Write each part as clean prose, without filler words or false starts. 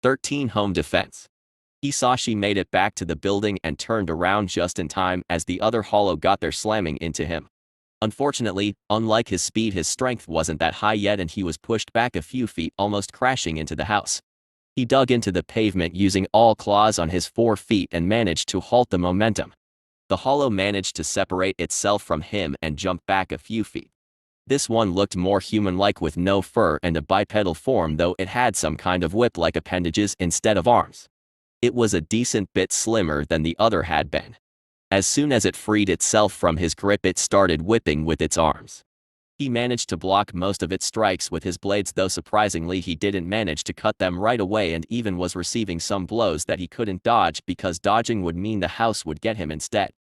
13 Home Defense. Hisashi made it back to the building and turned around just in time as the other hollow got there slamming into him. Unfortunately, unlike his speed, his strength wasn't that high yet and he was pushed back a few feet, almost crashing into the house. He dug into the pavement using all claws on his 4 feet and managed to halt the momentum. The hollow managed to separate itself from him and jump back a few feet. This one looked more human-like with no fur and a bipedal form, though it had some kind of whip-like appendages instead of arms. It was a decent bit slimmer than the other had been. As soon as it freed itself from his grip, it started whipping with its arms. He managed to block most of its strikes with his blades, though surprisingly he didn't manage to cut them right away and even was receiving some blows that he couldn't dodge because dodging would mean the house would get him instead.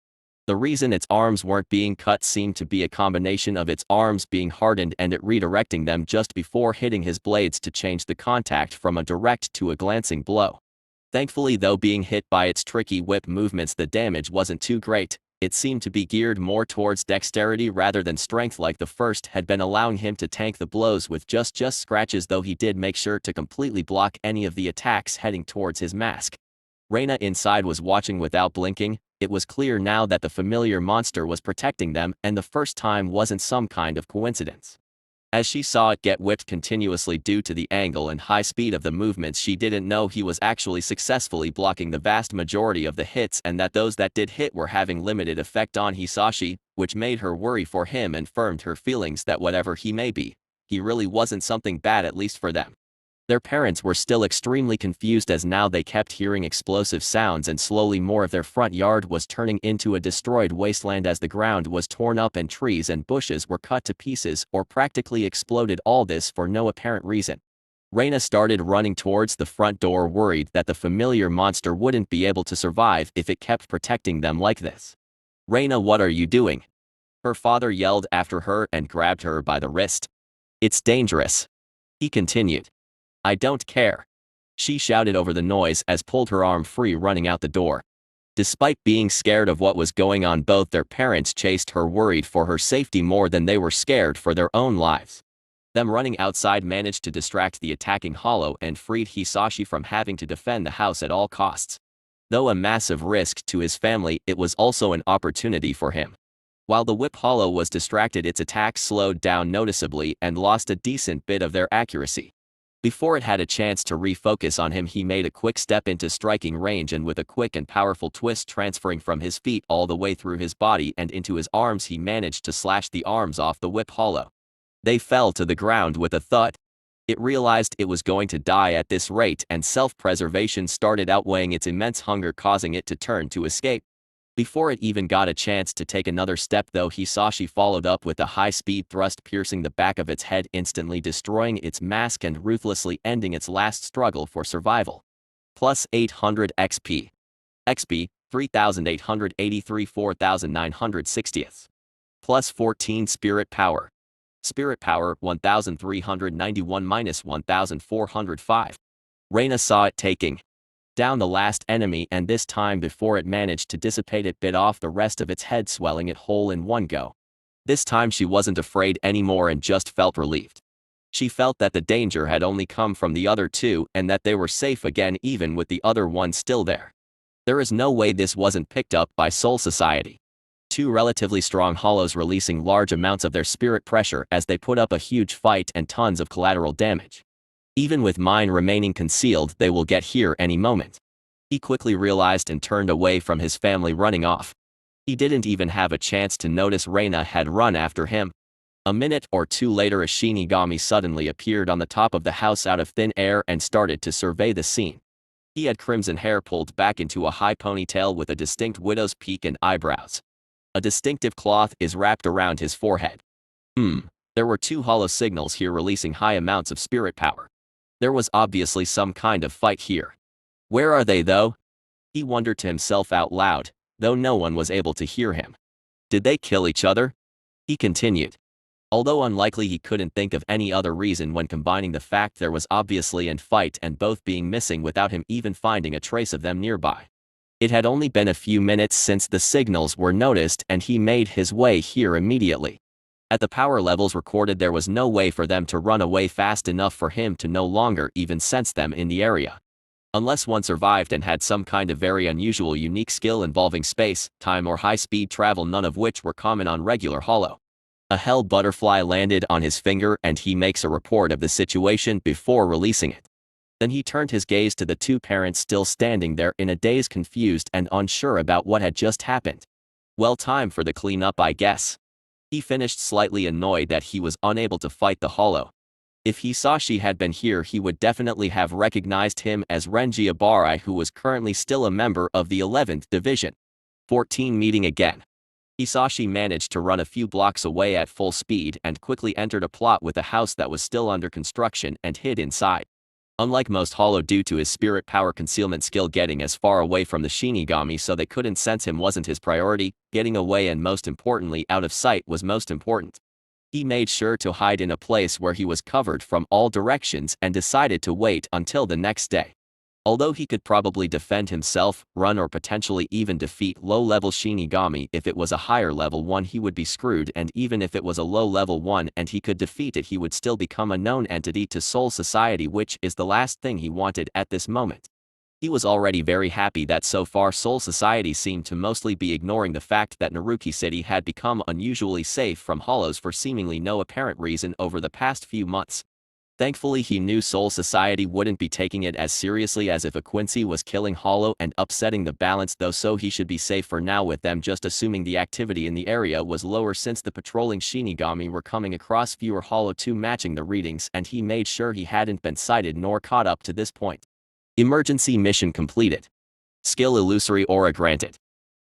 The reason its arms weren't being cut seemed to be a combination of its arms being hardened and it redirecting them just before hitting his blades to change the contact from a direct to a glancing blow. Thankfully, though being hit by its tricky whip movements, the damage wasn't too great. It seemed to be geared more towards dexterity rather than strength, like the first had been, allowing him to tank the blows with just scratches, though he did make sure to completely block any of the attacks heading towards his mask. Reina inside was watching without blinking. It was clear now that the familiar monster was protecting them, and the first time wasn't some kind of coincidence. As she saw it get whipped continuously due to the angle and high speed of the movements, she didn't know he was actually successfully blocking the vast majority of the hits, and that those that did hit were having limited effect on Hisashi, which made her worry for him and firmed her feelings that whatever he may be, he really wasn't something bad, at least for them. Their parents were still extremely confused as now they kept hearing explosive sounds, and slowly more of their front yard was turning into a destroyed wasteland as the ground was torn up and trees and bushes were cut to pieces or practically exploded, all this for no apparent reason. Reina started running towards the front door, worried that the familiar monster wouldn't be able to survive if it kept protecting them like this. "Reina, what are you doing?" Her father yelled after her and grabbed her by the wrist. "It's dangerous," he continued. "I don't care," she shouted over the noise as pulled her arm free, running out the door. Despite being scared of what was going on, both their parents chased her, worried for her safety more than they were scared for their own lives. Them running outside managed to distract the attacking hollow and freed Hisashi from having to defend the house at all costs. Though a massive risk to his family, it was also an opportunity for him. While the whip hollow was distracted, its attacks slowed down noticeably and lost a decent bit of their accuracy. Before it had a chance to refocus on him, he made a quick step into striking range, and with a quick and powerful twist transferring from his feet all the way through his body and into his arms, he managed to slash the arms off the whip hollow. They fell to the ground with a thud. It realized it was going to die at this rate, and self-preservation started outweighing its immense hunger, causing it to turn to escape. Before it even got a chance to take another step, though, Hisashi followed up with a high-speed thrust, piercing the back of its head, instantly destroying its mask and ruthlessly ending its last struggle for survival. Plus 800 XP. XP, 3,883 4,960. Plus 14 Spirit Power. Spirit Power, 1,391 minus 1,405. Reina saw it taking down the last enemy, and this time before it managed to dissipate, it bit off the rest of its head, swelling it whole in one go. This time she wasn't afraid anymore and just felt relieved. She felt that the danger had only come from the other two and that they were safe again, even with the other one still there. There is no way this wasn't picked up by Soul Society. Two relatively strong hollows releasing large amounts of their spirit pressure as they put up a huge fight and tons of collateral damage. Even with mine remaining concealed, they will get here any moment. He quickly realized and turned away from his family, running off. He didn't even have a chance to notice Reina had run after him. A minute or two later, a Shinigami suddenly appeared on the top of the house out of thin air and started to survey the scene. He had crimson hair pulled back into a high ponytail with a distinct widow's peak and eyebrows. A distinctive cloth is wrapped around his forehead. There were two hollow signals here releasing high amounts of spirit power. There was obviously some kind of fight here. Where are they, though? He wondered to himself out loud, though no one was able to hear him. Did they kill each other? He continued. Although unlikely, he couldn't think of any other reason when combining the fact there was obviously a fight and both being missing without him even finding a trace of them nearby. It had only been a few minutes since the signals were noticed, and he made his way here immediately. At the power levels recorded, there was no way for them to run away fast enough for him to no longer even sense them in the area. Unless one survived and had some kind of very unusual unique skill involving space, time or high-speed travel, none of which were common on regular Hollow. A hell butterfly landed on his finger and he makes a report of the situation before releasing it. Then he turned his gaze to the two parents still standing there in a daze, confused and unsure about what had just happened. Well, time for the cleanup, I guess. He finished, slightly annoyed that he was unable to fight the Hollow. If Hisashi had been here, he would definitely have recognized him as Renji Ibarai, who was currently still a member of the 11th Division. 14 Meeting again. Hisashi managed to run a few blocks away at full speed and quickly entered a plot with a house that was still under construction and hid inside. Unlike most Hollow, due to his spirit power concealment skill, getting as far away from the Shinigami so they couldn't sense him wasn't his priority. Getting away and, most importantly, out of sight was most important. He made sure to hide in a place where he was covered from all directions and decided to wait until the next day. Although he could probably defend himself, run, or potentially even defeat low-level Shinigami, if it was a higher level one he would be screwed, and even if it was a low-level one and he could defeat it, he would still become a known entity to Soul Society, which is the last thing he wanted at this moment. He was already very happy that so far Soul Society seemed to mostly be ignoring the fact that Naruki City had become unusually safe from Hollows for seemingly no apparent reason over the past few months. Thankfully, he knew Soul Society wouldn't be taking it as seriously as if a Quincy was killing Hollow and upsetting the balance, though, so he should be safe for now with them, just assuming the activity in the area was lower since the patrolling Shinigami were coming across fewer Hollow 2 matching the readings, and he made sure he hadn't been sighted nor caught up to this point. Emergency mission completed. Skill illusory aura granted.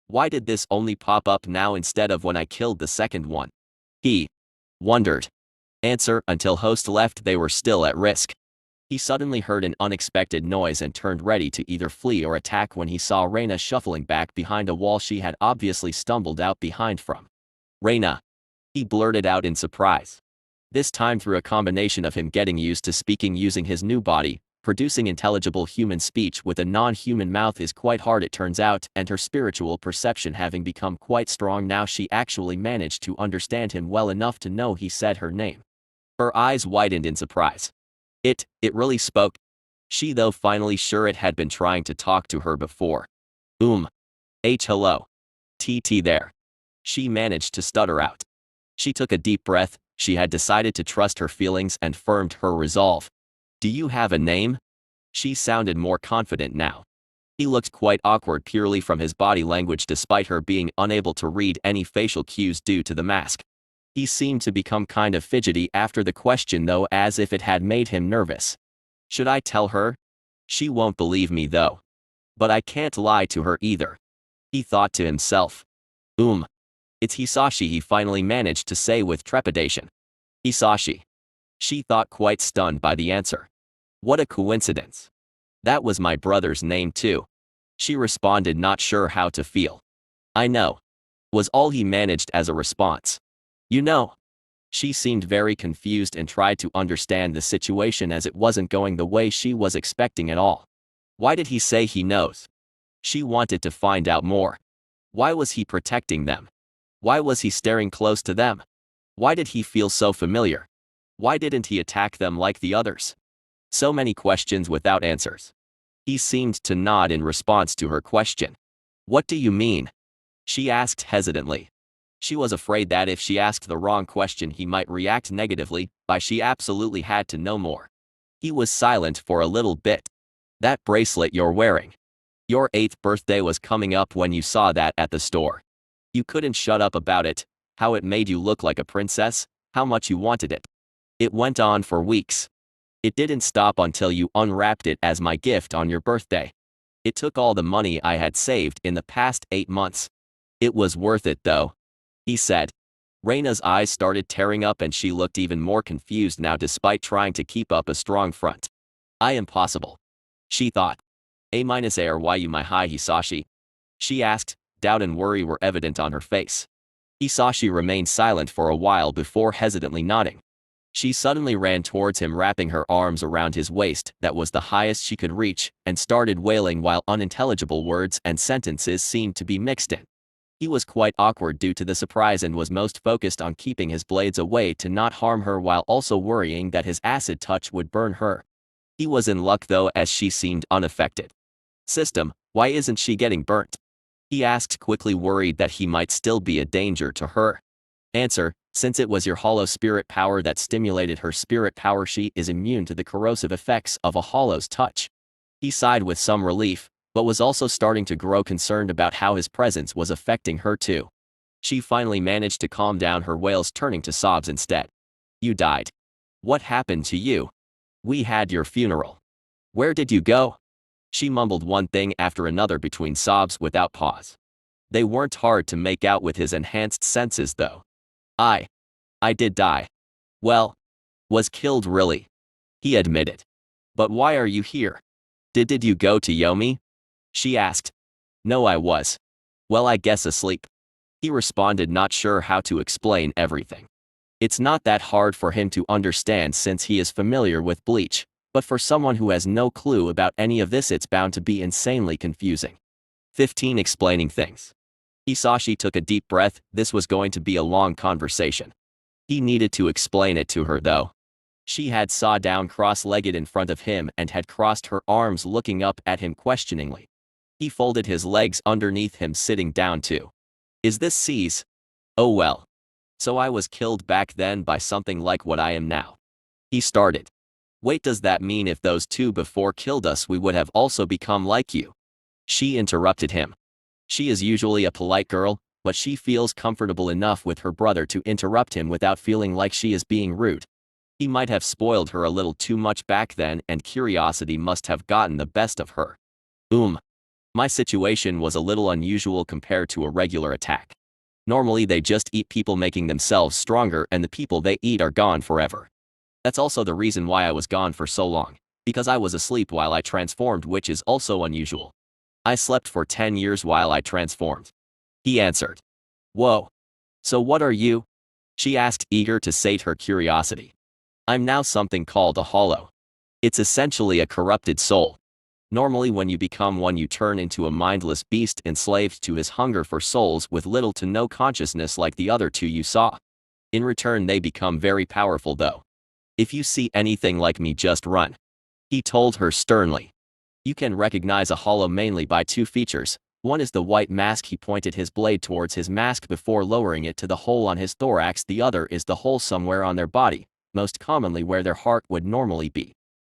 Why did this only pop up now instead of when I killed the second one? He wondered. Answer: until host left, they were still at risk. He suddenly heard an unexpected noise and turned ready to either flee or attack when he saw Raina shuffling back behind a wall she had obviously stumbled out behind from. Raina, he blurted out in surprise. This time through a combination of him getting used to speaking using his new body, producing intelligible human speech with a non-human mouth is quite hard, it turns out, and her spiritual perception having become quite strong now, she actually managed to understand him well enough to know he said her name. Her eyes widened in surprise. It really spoke. She, though, finally sure it had been trying to talk to her before. Hello. TT there. She managed to stutter out. She took a deep breath. She had decided to trust her feelings and firmed her resolve. Do you have a name? She sounded more confident now. He looked quite awkward purely from his body language, despite her being unable to read any facial cues due to the mask. He seemed to become kind of fidgety after the question, though, as if it had made him nervous. Should I tell her? She won't believe me, though. But I can't lie to her either. He thought to himself. It's Hisashi, he finally managed to say with trepidation. Hisashi. She thought, quite stunned by the answer. What a coincidence. That was my brother's name too. She responded, not sure how to feel. I know. Was all he managed as a response. You know. She seemed very confused and tried to understand the situation, as it wasn't going the way she was expecting at all. Why did he say he knows? She wanted to find out more. Why was he protecting them? Why was he staring close to them? Why did he feel so familiar? Why didn't he attack them like the others? So many questions without answers. He seemed to nod in response to her question. What do you mean? She asked hesitantly. She was afraid that if she asked the wrong question he might react negatively, but she absolutely had to know more. He was silent for a little bit. That bracelet you're wearing. Your 8th birthday was coming up when you saw that at the store. You couldn't shut up about it, how it made you look like a princess, how much you wanted it. It went on for weeks. It didn't stop until you unwrapped it as my gift on your birthday. It took all the money I had saved in the past 8 months. It was worth it, though. He said. Raina's eyes started tearing up and she looked even more confused now, despite trying to keep up a strong front. I am possible. She thought. A-are why you my hi Hisashi? She asked. Doubt and worry were evident on her face. Hisashi remained silent for a while before hesitantly nodding. She suddenly ran towards him, wrapping her arms around his waist, that was the highest she could reach, and started wailing while unintelligible words and sentences seemed to be mixed in. He was quite awkward due to the surprise and was most focused on keeping his blades away to not harm her, while also worrying that his acid touch would burn her. He was in luck though, as she seemed unaffected. System, why isn't she getting burnt? He asked quickly, worried that he might still be a danger to her. Answer, since it was your hollow spirit power that stimulated her spirit power, she is immune to the corrosive effects of a hollow's touch. He sighed with some relief, but was also starting to grow concerned about how his presence was affecting her too. She finally managed to calm down her wails, turning to sobs instead. You died. What happened to you? We had your funeral. Where did you go? She mumbled one thing after another between sobs without pause. They weren't hard to make out with his enhanced senses though. I did die. Well, was killed really. He admitted. But why are you here? Did you go to Yomi? She asked. No, I was. Well, I guess asleep. He responded, not sure how to explain everything. It's not that hard for him to understand since he is familiar with Bleach, but for someone who has no clue about any of this, it's bound to be insanely confusing. 15. Explaining things. Hisashi took a deep breath. This was going to be a long conversation. He needed to explain it to her though. She had sat down cross-legged in front of him and had crossed her arms, looking up at him questioningly. He folded his legs underneath him, sitting down too. Is this C's? Oh well. So I was killed back then by something like what I am now. He started. Wait, does that mean if those two before killed us, we would have also become like you? She interrupted him. She is usually a polite girl, but she feels comfortable enough with her brother to interrupt him without feeling like she is being rude. He might have spoiled her a little too much back then, and curiosity must have gotten the best of her. My situation was a little unusual compared to a regular attack. Normally they just eat people, making themselves stronger, and the people they eat are gone forever. That's also the reason why I was gone for so long, because I was asleep while I transformed, which is also unusual. I slept for 10 years while I transformed. He answered. Whoa. So what are you? She asked, eager to sate her curiosity. I'm now something called a hollow. It's essentially a corrupted soul. Normally when you become one, you turn into a mindless beast enslaved to his hunger for souls with little to no consciousness like the other two you saw. In return they become very powerful though. If you see anything like me, just run. He told her sternly. You can recognize a hollow mainly by two features. One is the white mask. He pointed his blade towards his mask before lowering it to the hole on his thorax. The other is the hole somewhere on their body, most commonly where their heart would normally be.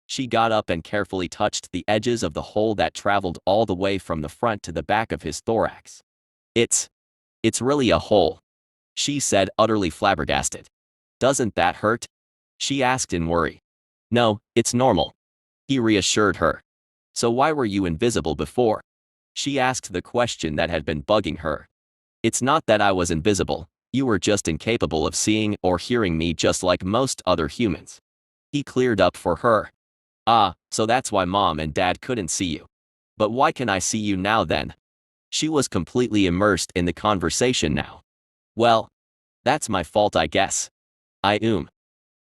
She got up and carefully touched the edges of the hole that traveled all the way from the front to the back of his thorax. It's really a hole, she said, utterly flabbergasted. Doesn't that hurt? She asked in worry. No, it's normal. He reassured her. So why were you invisible before? She asked the question that had been bugging her. It's not that I was invisible, you were just incapable of seeing or hearing me, just like most other humans. He cleared up for her. Ah, so that's why Mom and Dad couldn't see you. But why can I see you now then? She was completely immersed in the conversation now. Well, that's my fault, I guess.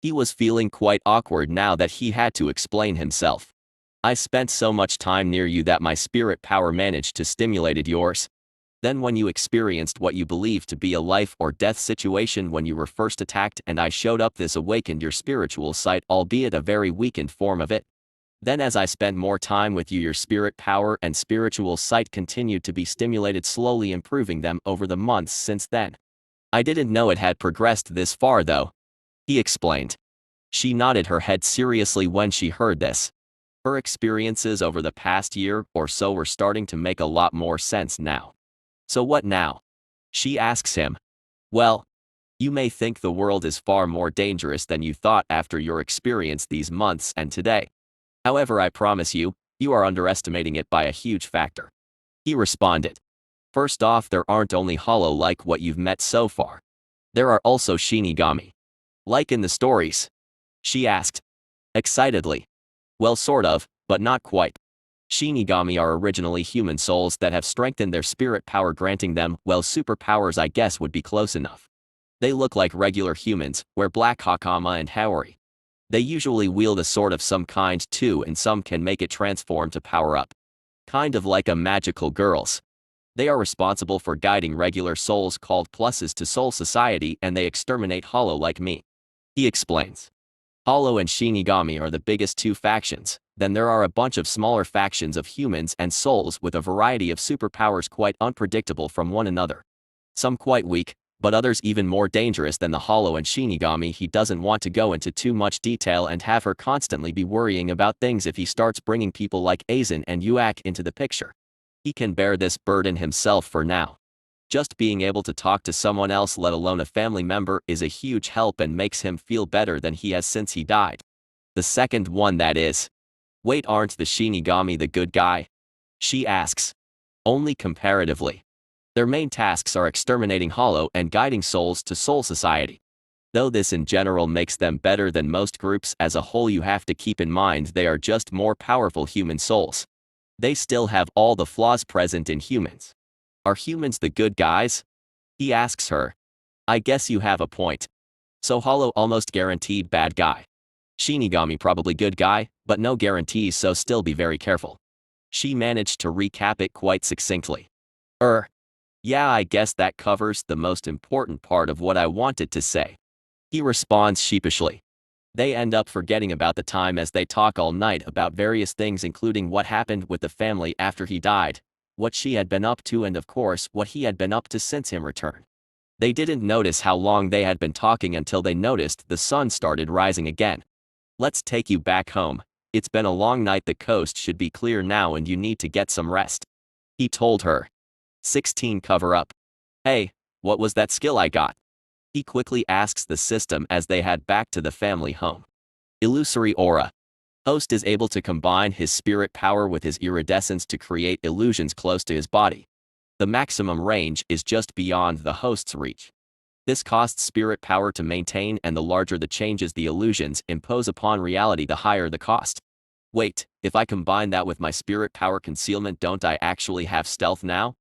He was feeling quite awkward now that he had to explain himself. I spent so much time near you that my spirit power managed to stimulate yours. Then when you experienced what you believed to be a life or death situation when you were first attacked and I showed up, this awakened your spiritual sight, albeit a very weakened form of it. Then as I spent more time with you, your spirit power and spiritual sight continued to be stimulated, slowly improving them over the months since then. I didn't know it had progressed this far though. He explained. She nodded her head seriously when she heard this. Her experiences over the past year or so were starting to make a lot more sense now. So what now? She asks him. Well, you may think the world is far more dangerous than you thought after your experience these months and today. However, I promise you, you are underestimating it by a huge factor. He responded. First off, there aren't only hollow like what you've met so far. There are also Shinigami. Like in the stories? She asked. Excitedly. Well, sort of, but not quite. Shinigami are originally human souls that have strengthened their spirit power, granting them, well, superpowers I guess would be close enough. They look like regular humans, wear black hakama and haori. They usually wield a sword of some kind too, and some can make it transform to power up. Kind of like a magical girls. They are responsible for guiding regular souls called pluses to soul society, and they exterminate hollow like me. He explains. Hollow and Shinigami are the biggest two factions, Then there are a bunch of smaller factions of humans and souls with a variety of superpowers quite unpredictable from one another. Some quite weak, but others even more dangerous than the Hollow and Shinigami. He doesn't want to go into too much detail and have her constantly be worrying about things if he starts bringing people like Aizen and Yuak into the picture. He can bear this burden himself for now. Just being able to talk to someone else, let alone a family member, is a huge help and makes him feel better than he has since he died. The second one, that is. Wait, aren't the Shinigami the good guy? She asks. Only comparatively. Their main tasks are exterminating Hollow and guiding souls to Soul Society. Though this in general makes them better than most groups as a whole, you have to keep in mind they are just more powerful human souls. They still have all the flaws present in humans. Are humans the good guys? He asks her. I guess you have a point. So Hollow almost guaranteed bad guy. Shinigami probably good guy, but no guarantees, so still be very careful. She managed to recap it quite succinctly. Yeah, I guess that covers the most important part of what I wanted to say. He responds sheepishly. They end up forgetting about the time as they talk all night about various things, including what happened with the family after he died, what she had been up to, and of course what he had been up to since his return. They didn't notice how long they had been talking until they noticed the sun started rising again. Let's take you back home. It's been a long night, the coast should be clear now and you need to get some rest. He told her. 16 cover up. Hey, what was that skill I got? He quickly asks the system as they head back to the family home. Illusory aura. Host is able to combine his spirit power with his iridescence to create illusions close to his body. The maximum range is just beyond the host's reach. This costs spirit power to maintain, and the larger the changes the illusions impose upon reality, the higher the cost. Wait, if I combine that with my spirit power concealment, don't I actually have stealth now?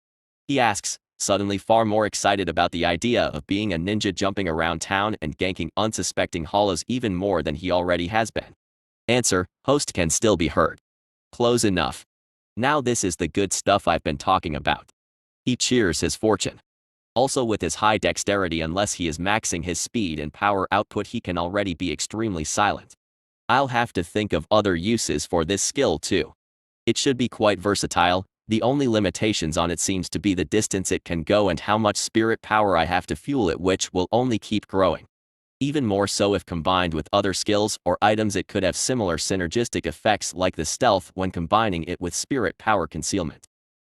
He asks, suddenly far more excited about the idea of being a ninja jumping around town and ganking unsuspecting hollows even more than he already has been. Answer, host can still be heard. Close enough. Now this is the good stuff I've been talking about. He cheers his fortune. Also, with his high dexterity, unless he is maxing his speed and power output, he can already be extremely silent. I'll have to think of other uses for this skill too. It should be quite versatile. The only limitations on it seems to be the distance it can go and how much spirit power I have to fuel it, which will only keep growing. Even more so if combined with other skills or items, it could have similar synergistic effects like the stealth when combining it with spirit power concealment.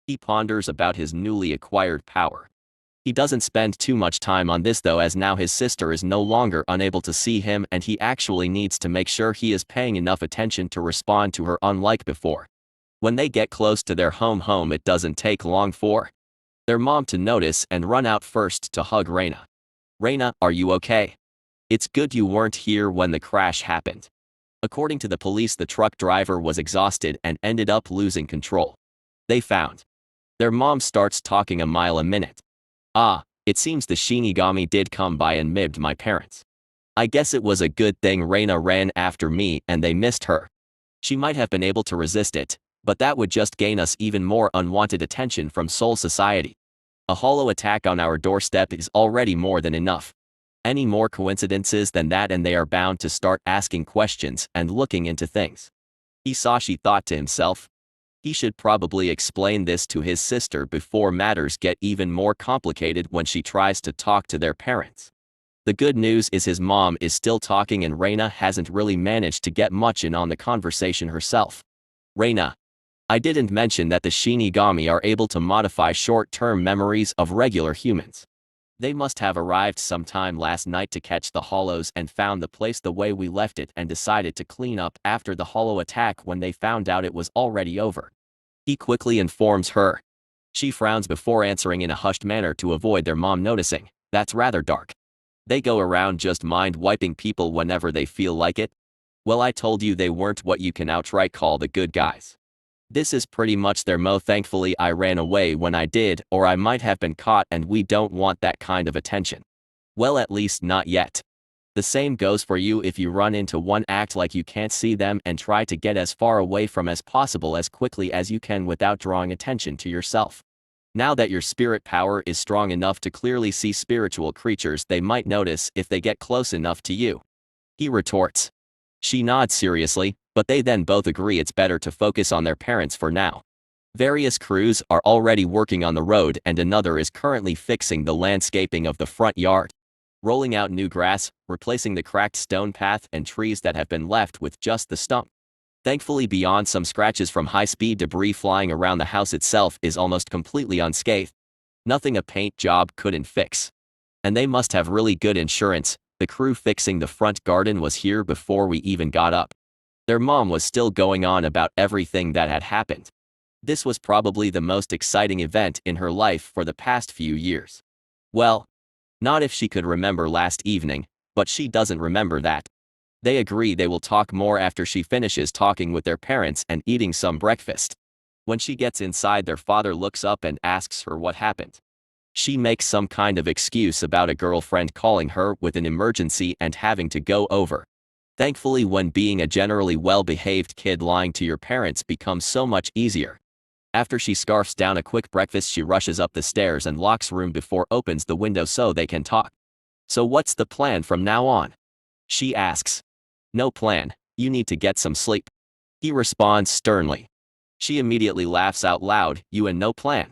He ponders about his newly acquired power. He doesn't spend too much time on this though, as now his sister is no longer unable to see him and he actually needs to make sure he is paying enough attention to respond to her, unlike before. When they get close to their home, it doesn't take long for their mom to notice and run out first to hug Raina. Raina, are you okay? It's good you weren't here when the crash happened. According to the police, the truck driver was exhausted and ended up losing control. They found. Their mom starts talking a mile a minute. It seems the Shinigami did come by and mibbed my parents. I guess it was a good thing Raina ran after me and they missed her. She might have been able to resist it, but that would just gain us even more unwanted attention from Soul Society. A hollow attack on our doorstep is already more than enough. Any more coincidences than that and they are bound to start asking questions and looking into things. Hisashi thought to himself. He should probably explain this to his sister before matters get even more complicated when she tries to talk to their parents. The good news is his mom is still talking and Raina hasn't really managed to get much in on the conversation herself. Raina. I didn't mention that the Shinigami are able to modify short-term memories of regular humans. They must have arrived sometime last night to catch the hollows and found the place the way we left it and decided to clean up after the hollow attack when they found out it was already over. He quickly informs her. She frowns before answering in a hushed manner to avoid their mom noticing. That's rather dark. They go around just mind-wiping people whenever they feel like it. Well, I told you they weren't what you can outright call the good guys. This is pretty much their mo. Thankfully I ran away when I did, or I might have been caught, and we don't want that kind of attention. Well, at least not yet. The same goes for you. If you run into one, act like you can't see them and try to get as far away from as possible as quickly as you can without drawing attention to yourself. Now that your spirit power is strong enough to clearly see spiritual creatures, they might notice if they get close enough to you. He retorts. She nods seriously. But they then both agree it's better to focus on their parents for now. Various crews are already working on the road and another is currently fixing the landscaping of the front yard. Rolling out new grass, replacing the cracked stone path and trees that have been left with just the stump. Thankfully, beyond some scratches from high-speed debris flying around the house itself is almost completely unscathed. Nothing a paint job couldn't fix. And they must have really good insurance. The crew fixing the front garden was here before we even got up. Their mom was still going on about everything that had happened. This was probably the most exciting event in her life for the past few years. Well, not if she could remember last evening, but she doesn't remember that. They agree they will talk more after she finishes talking with their parents and eating some breakfast. When she gets inside, their father looks up and asks her what happened. She makes some kind of excuse about a girlfriend calling her with an emergency and having to go over. Thankfully, when being a generally well-behaved kid, lying to your parents becomes so much easier. After she scarfs down a quick breakfast, she rushes up the stairs and locks room before opens the window so they can talk. So what's the plan from now on? She asks. No plan, you need to get some sleep. He responds sternly. She immediately laughs out loud, you and no plan.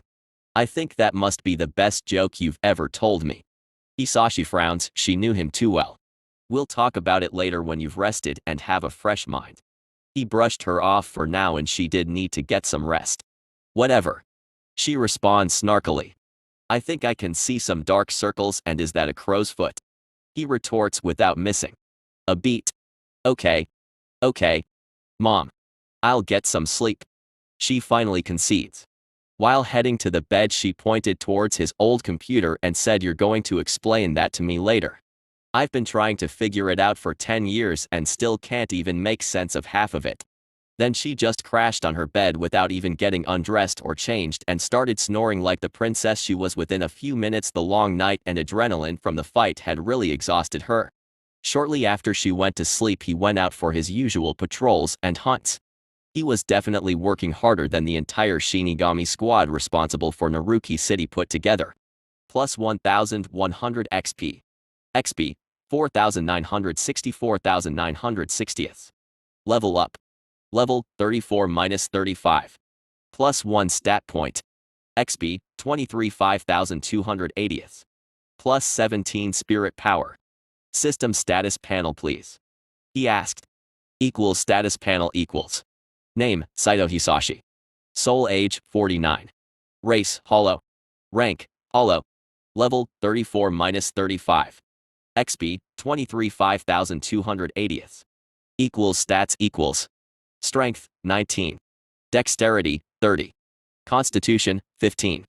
I think that must be the best joke you've ever told me. Hisashi frowns, she knew him too well. We'll talk about it later when you've rested and have a fresh mind. He brushed her off for now and she did need to get some rest. Whatever. She responds snarkily. I think I can see some dark circles, and is that a crow's foot? He retorts without missing a beat. Okay. Mom. I'll get some sleep. She finally concedes. While heading to the bed, she pointed towards his old computer and said, you're going to explain that to me later. I've been trying to figure it out for 10 years and still can't even make sense of half of it. Then she just crashed on her bed without even getting undressed or changed and started snoring like the princess she was. Within a few minutes, the long night and adrenaline from the fight had really exhausted her. Shortly after she went to sleep, he went out for his usual patrols and hunts. He was definitely working harder than the entire Shinigami squad responsible for Naruki City put together. Plus 1100 XP. XP, 4960. Level up. Level 34-35. Plus 1 stat point. XP 23 5280. Plus 17 spirit power. System status panel please. He asked. Equals status panel equals. Name, Saito Hisashi. Soul age, 49. Race, Hollow. Rank, Hollow. Level, 34-35. XP, 23 5280. Equals stats equals. Strength, 19. Dexterity, 30. Constitution, 15.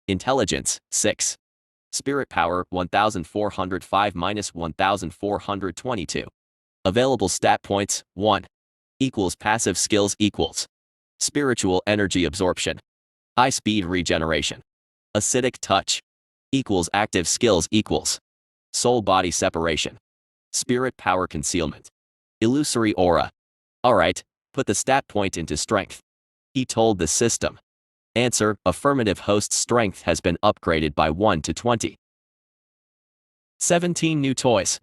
Intelligence, 6. Spirit power, 1405-1422. Available stat points, 1. Equals passive skills equals. Spiritual energy absorption. High speed regeneration. Acidic touch. Equals active skills equals. Soul body separation. Spirit power concealment. Illusory aura. Alright, put the stat point into strength. He told the system. Answer, affirmative. Host strength has been upgraded by 1 to 20. 17 new toys.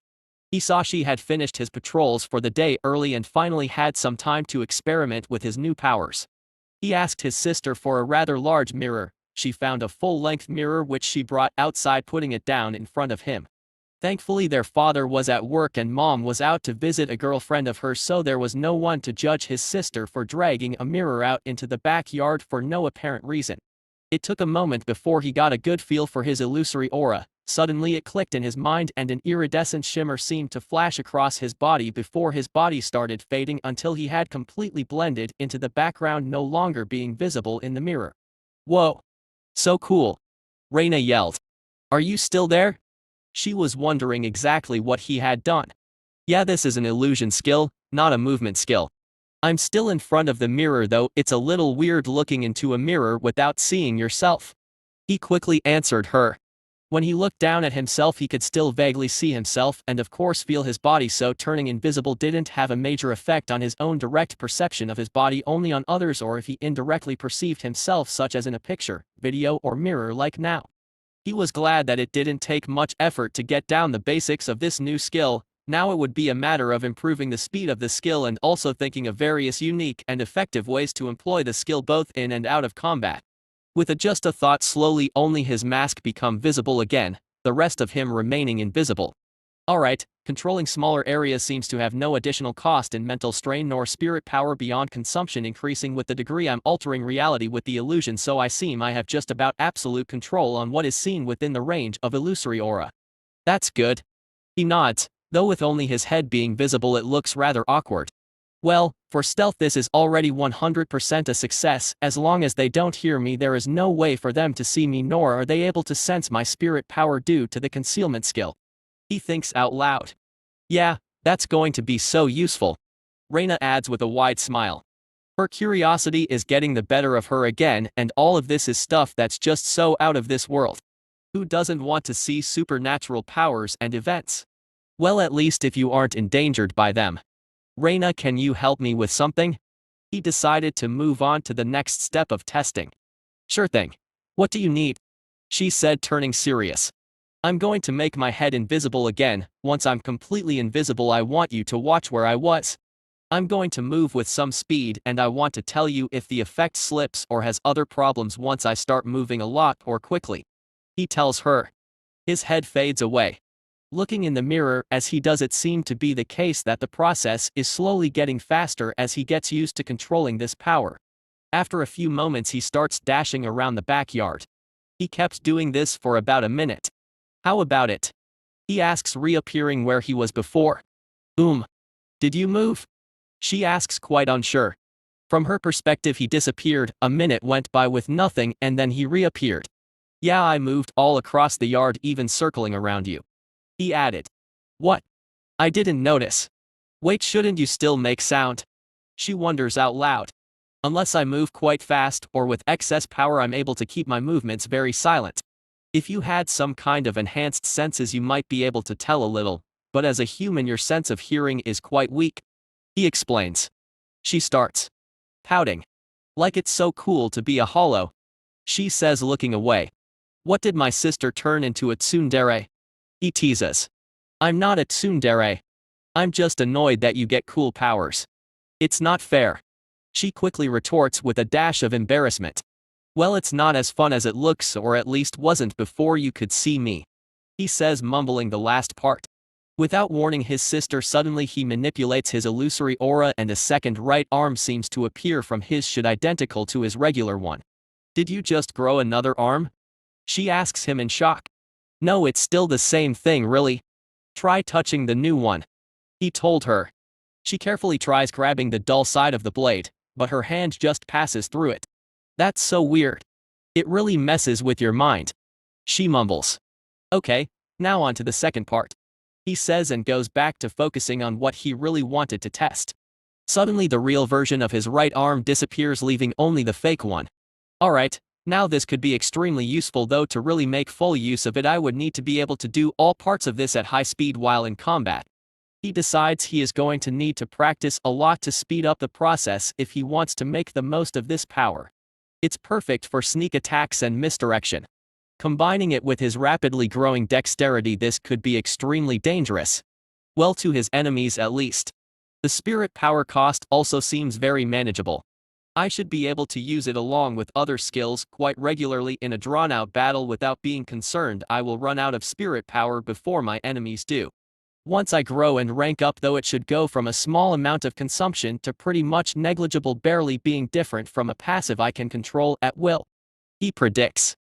Hisashi had finished his patrols for the day early and finally had some time to experiment with his new powers. He asked his sister for a rather large mirror. She found a full-length mirror which she brought outside, putting it down in front of him. Thankfully, their father was at work and mom was out to visit a girlfriend of hers, so there was no one to judge his sister for dragging a mirror out into the backyard for no apparent reason. It took a moment before he got a good feel for his illusory aura. Suddenly it clicked in his mind and an iridescent shimmer seemed to flash across his body before his body started fading until he had completely blended into the background, no longer being visible in the mirror. Whoa! So cool! Raina yelled. Are you still there? She was wondering exactly what he had done. Yeah, this is an illusion skill, not a movement skill. I'm still in front of the mirror though. It's a little weird looking into a mirror without seeing yourself. He quickly answered her. When he looked down at himself, he could still vaguely see himself and of course feel his body, so turning invisible didn't have a major effect on his own direct perception of his body, only on others or if he indirectly perceived himself, such as in a picture, video or mirror like now. He was glad that it didn't take much effort to get down the basics of this new skill. Now it would be a matter of improving the speed of the skill and also thinking of various unique and effective ways to employ the skill both in and out of combat. With just a thought, slowly only his mask become visible again, the rest of him remaining invisible. Alright, controlling smaller areas seems to have no additional cost in mental strain nor spirit power beyond consumption increasing with the degree I'm altering reality with the illusion, so I seem I have just about absolute control on what is seen within the range of illusory aura. That's good. He nods, though with only his head being visible it looks rather awkward. Well, for stealth this is already 100% a success. As long as they don't hear me there is no way for them to see me, nor are they able to sense my spirit power due to the concealment skill. He thinks out loud. Yeah, that's going to be so useful. Raina adds with a wide smile. Her curiosity is getting the better of her again, and all of this is stuff that's just so out of this world. Who doesn't want to see supernatural powers and events? Well, at least if you aren't endangered by them. Raina, can you help me with something? He decided to move on to the next step of testing. Sure thing. What do you need? She said, turning serious. I'm going to make my head invisible again. Once I'm completely invisible I want you to watch where I was. I'm going to move with some speed and I want to tell you if the effect slips or has other problems once I start moving a lot or quickly. He tells her. His head fades away. Looking in the mirror as he does, it seemed to be the case that the process is slowly getting faster as he gets used to controlling this power. After a few moments he starts dashing around the backyard. He kept doing this for about a minute. How about it? He asks, reappearing where he was before. Did you move? She asks, quite unsure. From her perspective he disappeared, a minute went by with nothing and then he reappeared. Yeah, I moved all across the yard, even circling around you. He added. What? I didn't notice. Wait, shouldn't you still make sound? She wonders out loud. Unless I move quite fast or with excess power I'm able to keep my movements very silent. If you had some kind of enhanced senses you might be able to tell a little, but as a human your sense of hearing is quite weak. He explains. She starts pouting. Like it's so cool to be a hollow. She says, looking away. What did my sister turn into, a tsundere? He teases. I'm not a tsundere. I'm just annoyed that you get cool powers. It's not fair. She quickly retorts with a dash of embarrassment. Well, it's not as fun as it looks, or at least wasn't before you could see me. He says, mumbling the last part. Without warning his sister, suddenly he manipulates his illusory aura and a second right arm seems to appear from his side, identical to his regular one. Did you just grow another arm? She asks him in shock. No, it's still the same thing, really. Try touching the new one. He told her. She carefully tries grabbing the dull side of the blade, but her hand just passes through it. That's so weird. It really messes with your mind. She mumbles. Okay, now on to the second part. He says and goes back to focusing on what he really wanted to test. Suddenly the real version of his right arm disappears, leaving only the fake one. Alright, now this could be extremely useful, though to really make full use of it I would need to be able to do all parts of this at high speed while in combat. He decides he is going to need to practice a lot to speed up the process if he wants to make the most of this power. It's perfect for sneak attacks and misdirection. Combining it with his rapidly growing dexterity, this could be extremely dangerous. Well, to his enemies at least. The spirit power cost also seems very manageable. I should be able to use it along with other skills quite regularly in a drawn-out battle without being concerned I will run out of spirit power before my enemies do. Once I grow and rank up, though, it should go from a small amount of consumption to pretty much negligible, barely being different from a passive I can control at will. He predicts.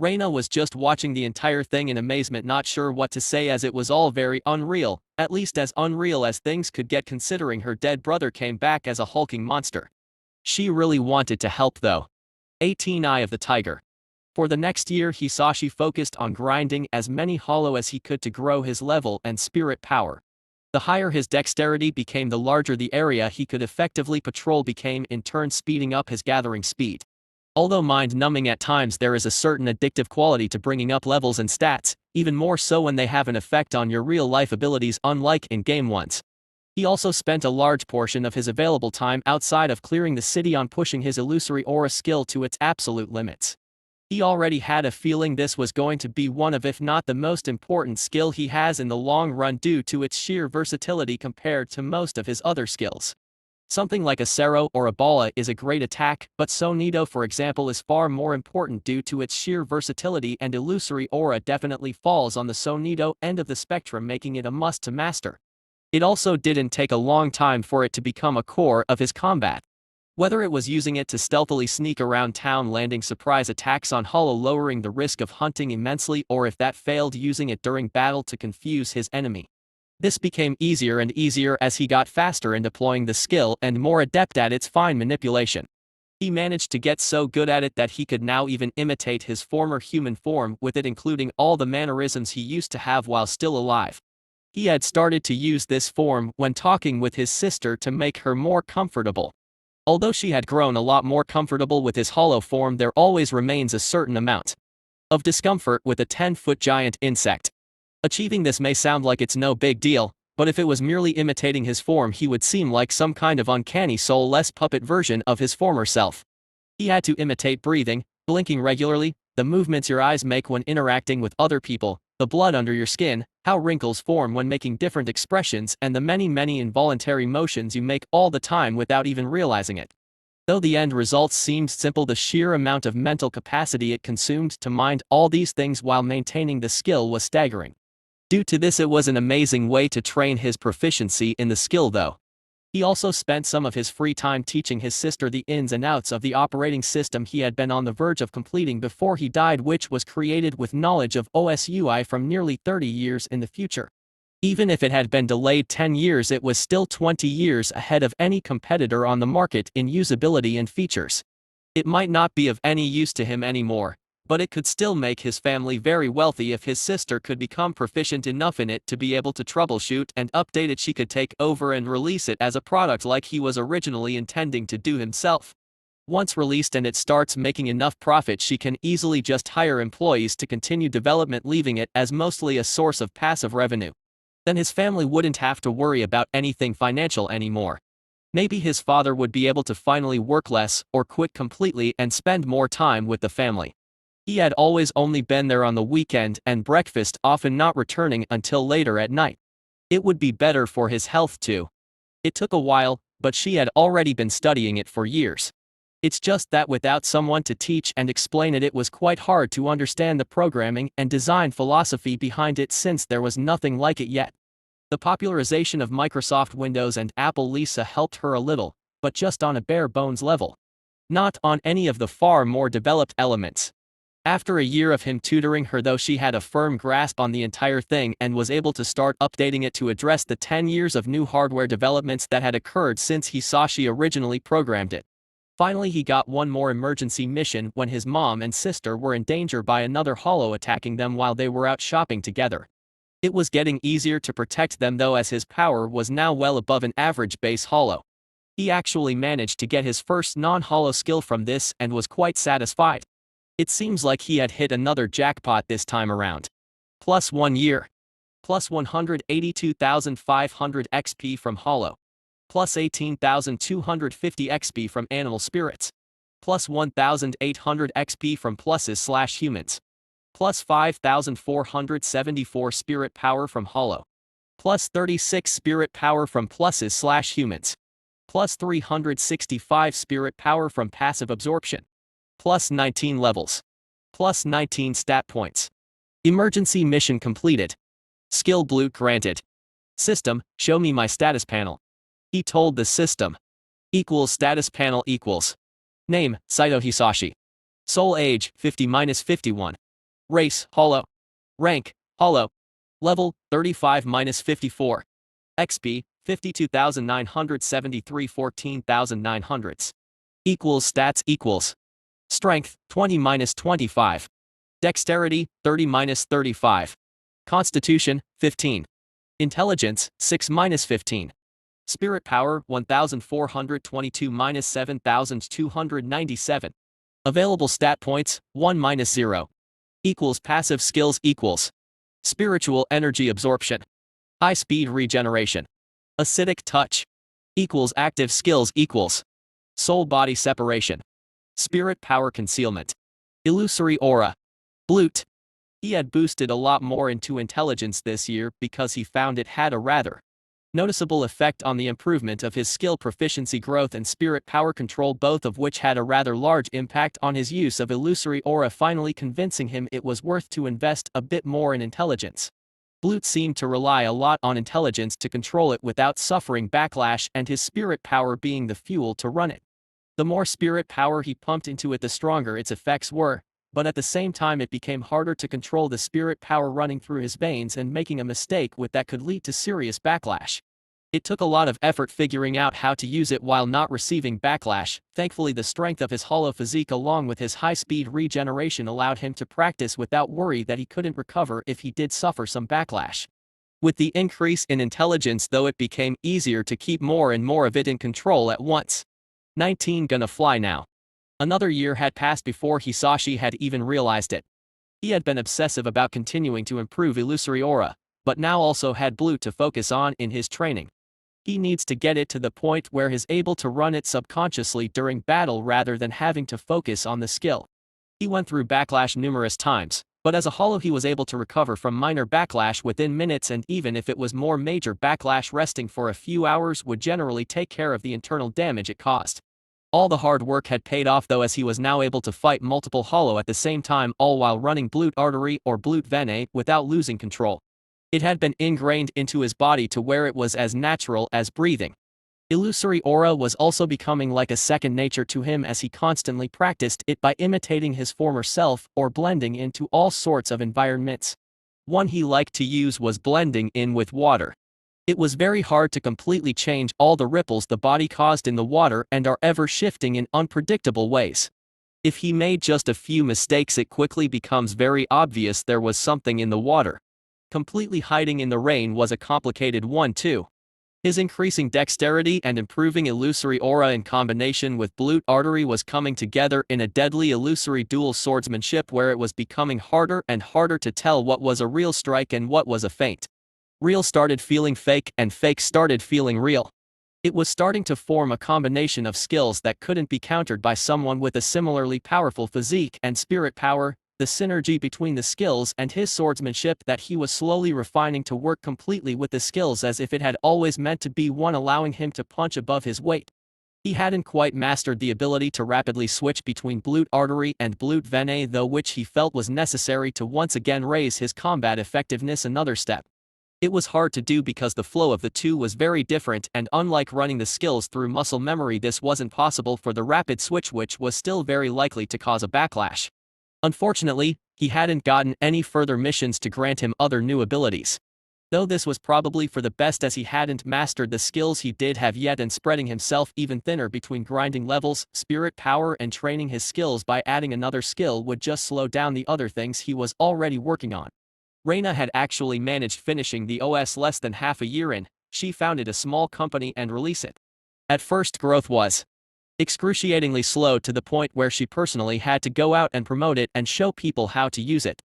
Raina was just watching the entire thing in amazement, not sure what to say as it was all very unreal, at least as unreal as things could get considering her dead brother came back as a hulking monster. She really wanted to help though. 18 Eye of the Tiger. For the next year Hisashi focused on grinding as many hollow as he could to grow his level and spirit power. The higher his dexterity became, the larger the area he could effectively patrol became, in turn speeding up his gathering speed. Although mind-numbing at times, there is a certain addictive quality to bringing up levels and stats, even more so when they have an effect on your real-life abilities unlike in-game ones. He also spent a large portion of his available time outside of clearing the city on pushing his illusory aura skill to its absolute limits. He already had a feeling this was going to be one of, if not the most important skill he has in the long run due to its sheer versatility compared to most of his other skills. Something like a Sero or a Bala is a great attack, but Sonido for example is far more important due to its sheer versatility, and illusory aura definitely falls on the Sonido end of the spectrum, making it a must to master. It also didn't take a long time for it to become a core of his combat. Whether it was using it to stealthily sneak around town landing surprise attacks on Hollow lowering the risk of hunting immensely, or if that failed using it during battle to confuse his enemy. This became easier and easier as he got faster in deploying the skill and more adept at its fine manipulation. He managed to get so good at it that he could now even imitate his former human form with it, including all the mannerisms he used to have while still alive. He had started to use this form when talking with his sister to make her more comfortable. Although she had grown a lot more comfortable with his hollow form, there always remains a certain amount of discomfort with a 10-foot giant insect. Achieving this may sound like it's no big deal, but if it was merely imitating his form, he would seem like some kind of uncanny soulless puppet version of his former self. He had to imitate breathing, blinking regularly, the movements your eyes make when interacting with other people, the blood under your skin, how wrinkles form when making different expressions, and the many involuntary motions you make all the time without even realizing it. Though the end results seemed simple, the sheer amount of mental capacity it consumed to mind all these things while maintaining the skill was staggering. Due to this, it was an amazing way to train his proficiency in the skill though. He also spent some of his free time teaching his sister the ins and outs of the operating system he had been on the verge of completing before he died, which was created with knowledge of OSUI from nearly 30 years in the future. Even if it had been delayed 10 years, it was still 20 years ahead of any competitor on the market in usability and features. It might not be of any use to him anymore, but it could still make his family very wealthy if his sister could become proficient enough in it to be able to troubleshoot and update it. She could take over and release it as a product like he was originally intending to do himself. Once released and it starts making enough profit, she can easily just hire employees to continue development, leaving it as mostly a source of passive revenue. Then his family wouldn't have to worry about anything financial anymore. Maybe his father would be able to finally work less or quit completely and spend more time with the family. He had always only been there on the weekend and breakfast, often not returning until later at night. It would be better for his health too. It took a while, but she had already been studying it for years. It's just that without someone to teach and explain it, it was quite hard to understand the programming and design philosophy behind it, since there was nothing like it yet. The popularization of Microsoft Windows and Apple Lisa helped her a little, but just on a bare bones level. Not on any of the far more developed elements. After a year of him tutoring her though, she had a firm grasp on the entire thing and was able to start updating it to address the 10 years of new hardware developments that had occurred since Hisashi originally programmed it. Finally, he got one more emergency mission when his mom and sister were in danger by another hollow attacking them while they were out shopping together. It was getting easier to protect them though, as his power was now well above an average base hollow. He actually managed to get his first non-hollow skill from this and was quite satisfied. It seems like he had hit another jackpot this time around. Plus 1 year. Plus 182,500 XP from Hollow. Plus 18,250 XP from Animal Spirits. Plus 1,800 XP from pluses/humans. Plus 5,474 spirit power from Hollow. Plus 36 spirit power from pluses/humans. Plus 365 spirit power from passive absorption. Plus 19 levels. Plus 19 stat points. Emergency mission completed. Skill bloop granted. System, show me my status panel. He told the system. Equals status panel equals. Name, Saito Hisashi. Soul age, 50-51. Race, Hollow. Rank, Hollow. Level, 35-54. XP, 52,973 14,900. Equals stats equals. Strength, 20-25. Dexterity, 30-35. Constitution, 15. Intelligence, 6-15. Spirit power, 1,422-7,297. Available stat points, 1-0. Equals passive skills equals. Spiritual energy absorption. High speed regeneration. Acidic touch. Equals active skills equals. Soul body separation. Spirit power concealment. Illusory aura. Blute. He had boosted a lot more into intelligence this year because he found it had a rather noticeable effect on the improvement of his skill proficiency growth and spirit power control, both of which had a rather large impact on his use of illusory aura, finally convincing him it was worth to invest a bit more in intelligence. Blute seemed to rely a lot on intelligence to control it without suffering backlash, and his spirit power being the fuel to run it. The more spirit power he pumped into it, the stronger its effects were, but at the same time it became harder to control the spirit power running through his veins, and making a mistake with that could lead to serious backlash. It took a lot of effort figuring out how to use it while not receiving backlash. Thankfully, the strength of his hollow physique along with his high-speed regeneration allowed him to practice without worry that he couldn't recover if he did suffer some backlash. With the increase in intelligence, though, it became easier to keep more and more of it in control at once. 19 Gonna fly now. Another year had passed before Hisashi had even realized it. He had been obsessive about continuing to improve illusory aura, but now also had Blute to focus on in his training. He needs to get it to the point where he's able to run it subconsciously during battle rather than having to focus on the skill. He went through backlash numerous times, but as a hollow he was able to recover from minor backlash within minutes, and even if it was more major backlash, resting for a few hours would generally take care of the internal damage it caused. All the hard work had paid off though, as he was now able to fight multiple hollow at the same time, all while running Blute Artery or Blute Vene without losing control. It had been ingrained into his body to where it was as natural as breathing. Illusory aura was also becoming like a second nature to him as he constantly practiced it by imitating his former self or blending into all sorts of environments. One he liked to use was blending in with water. It was very hard to completely change all the ripples the body caused in the water and are ever shifting in unpredictable ways. If he made just a few mistakes, it quickly becomes very obvious there was something in the water. Completely hiding in the rain was a complicated one too. His increasing dexterity and improving illusory aura in combination with Blute Artery was coming together in a deadly illusory dual swordsmanship where it was becoming harder and harder to tell what was a real strike and what was a feint. Real started feeling fake and fake started feeling real. It was starting to form a combination of skills that couldn't be countered by someone with a similarly powerful physique and spirit power. The synergy between the skills and his swordsmanship that he was slowly refining to work completely with the skills as if it had always meant to be one, allowing him to punch above his weight. He hadn't quite mastered the ability to rapidly switch between Blute Artery and Blute Vene though, which he felt was necessary to once again raise his combat effectiveness another step. It was hard to do because the flow of the two was very different, and unlike running the skills through muscle memory, this wasn't possible for the rapid switch, which was still very likely to cause a backlash. Unfortunately, he hadn't gotten any further missions to grant him other new abilities. Though this was probably for the best, as he hadn't mastered the skills he did have yet, and spreading himself even thinner between grinding levels, spirit power, and training his skills by adding another skill would just slow down the other things he was already working on. Raina had actually managed finishing the OS less than half a year in. She founded a small company and released it. At first, growth was excruciatingly slow to the point where she personally had to go out and promote it and show people how to use it.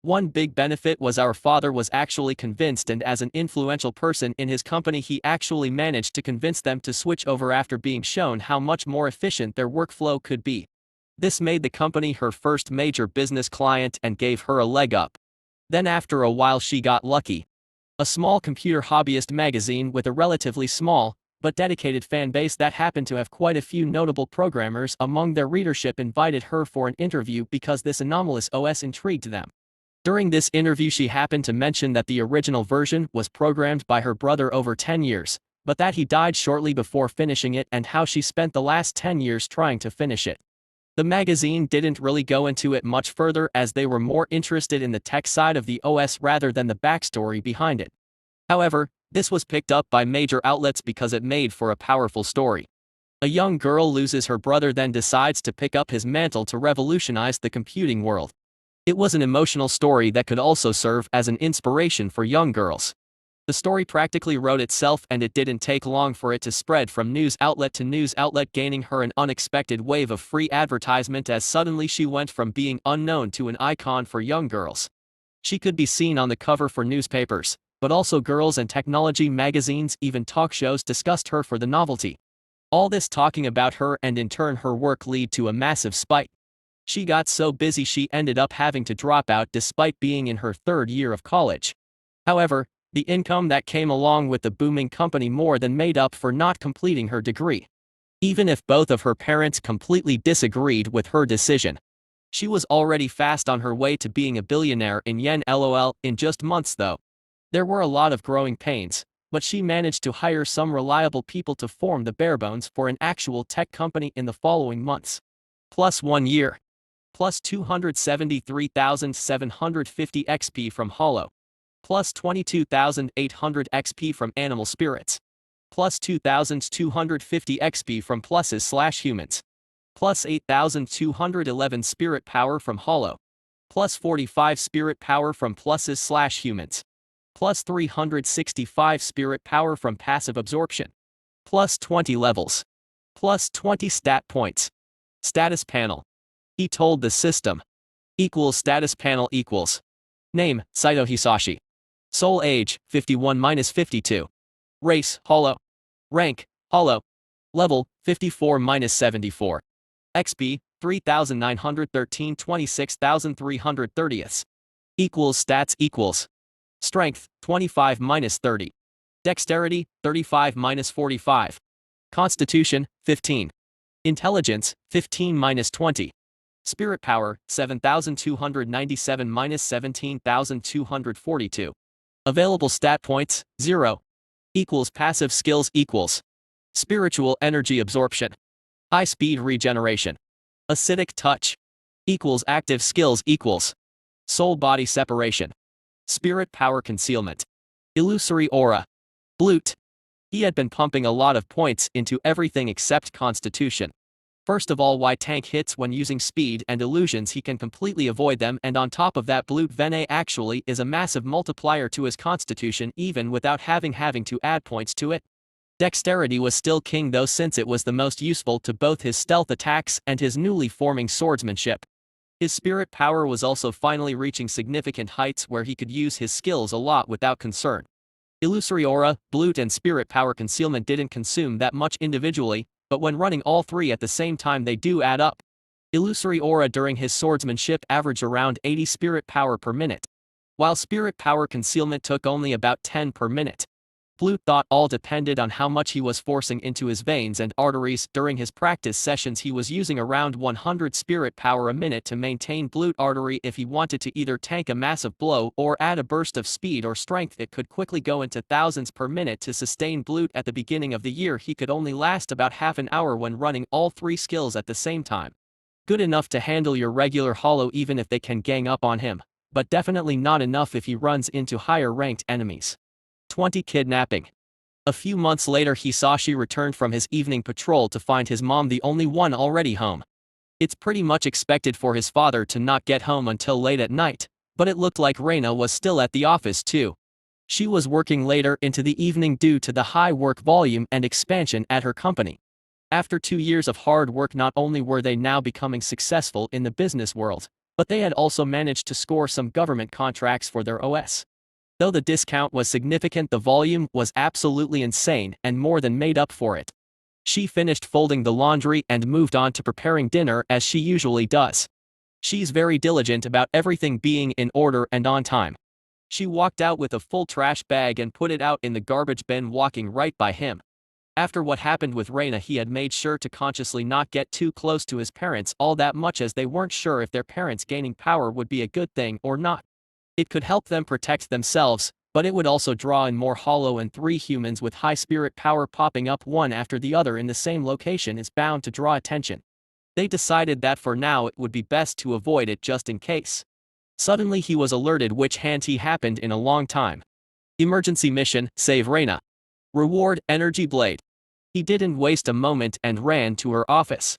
One big benefit was our father was actually convinced, and as an influential person in his company he actually managed to convince them to switch over after being shown how much more efficient their workflow could be. This made the company her first major business client and gave her a leg up. Then after a while she got lucky. A small computer hobbyist magazine with a relatively small but dedicated fan base that happened to have quite a few notable programmers among their readership invited her for an interview because this anomalous OS intrigued them. During this interview she happened to mention that the original version was programmed by her brother over 10 years, but that he died shortly before finishing it, and how she spent the last 10 years trying to finish it. The magazine didn't really go into it much further, as they were more interested in the tech side of the OS rather than the backstory behind it. However, this was picked up by major outlets because it made for a powerful story. A young girl loses her brother, then decides to pick up his mantle to revolutionize the computing world. It was an emotional story that could also serve as an inspiration for young girls. The story practically wrote itself, and it didn't take long for it to spread from news outlet to news outlet, gaining her an unexpected wave of free advertisement as suddenly she went from being unknown to an icon for young girls. She could be seen on the cover for newspapers, but also girls and technology magazines, even talk shows discussed her for the novelty. All this talking about her and in turn her work lead to a massive spike. She got so busy she ended up having to drop out despite being in her third year of college. However, the income that came along with the booming company more than made up for not completing her degree. Even if both of her parents completely disagreed with her decision. She was already fast on her way to being a billionaire in yen lol in just months though. There were a lot of growing pains, but she managed to hire some reliable people to form the barebones for an actual tech company in the following months. Plus 1 year. Plus 273,750 XP from HALLOW. Plus 22,800 XP from animal spirits. Plus 2,250 XP from pluses/humans. Plus 8,211 spirit power from HALLOW. Plus 45 spirit power from pluses/humans. Plus 365 spirit power from passive absorption. Plus 20 levels. Plus 20 stat points. Status panel. He told the system. Equals status panel equals. Name, Saito Hisashi. Soul age, 51-52. Race, HALLOW. Rank, HALLOW. Level, 54-74. XP, 3,913 26,330. Equals stats equals. Strength, 25-30. Dexterity, 35-45. Constitution, 15. Intelligence, 15-20. Spirit power, 7,297-17,242. Available stat points, 0. Equals passive skills equals. Spiritual energy absorption. High speed regeneration. Acidic touch. Equals active skills equals. Soul body separation. Spirit power concealment. Illusory aura. Blute. He had been pumping a lot of points into everything except constitution. First of all, tank hits when using speed and illusions he can completely avoid them, and on top of that Blute Vene actually is a massive multiplier to his constitution even without having to add points to it. Dexterity was still king though, since it was the most useful to both his stealth attacks and his newly forming swordsmanship. His spirit power was also finally reaching significant heights where he could use his skills a lot without concern. Illusory aura, Blute and spirit power concealment didn't consume that much individually, but when running all three at the same time they do add up. Illusory aura during his swordsmanship averaged around 80 spirit power per minute, while spirit power concealment took only about 10 per minute. Blute thought all depended on how much he was forcing into his veins and arteries. During his practice sessions he was using around 100 spirit power a minute to maintain Blute artery. If he wanted to either tank a massive blow or add a burst of speed or strength, it could quickly go into thousands per minute to sustain Blute. At the beginning of the year he could only last about half an hour when running all three skills at the same time. Good enough to handle your regular HALLOW even if they can gang up on him, but definitely not enough if he runs into higher ranked enemies. 20 Kidnapping. A few months later Hisashi returned from his evening patrol to find his mom the only one already home. It's pretty much expected for his father to not get home until late at night, but it looked like Raina was still at the office too. She was working later into the evening due to the high work volume and expansion at her company. After 2 years of hard work, not only were they now becoming successful in the business world, but they had also managed to score some government contracts for their OS. Though the discount was significant, the volume was absolutely insane and more than made up for it. She finished folding the laundry and moved on to preparing dinner as she usually does. She's very diligent about everything being in order and on time. She walked out with a full trash bag and put it out in the garbage bin, walking right by him. After what happened with Raina, he had made sure to consciously not get too close to his parents all that much, as they weren't sure if their parents gaining power would be a good thing or not. It could help them protect themselves, but it would also draw in more HALLOW, and 3 humans with high spirit power popping up one after the other in the same location is bound to draw attention. They decided that for now it would be best to avoid it just in case. Suddenly he was alerted, which hadn't happened in a long time. Emergency mission, save Raina. Reward, energy blade. He didn't waste a moment and ran to her office.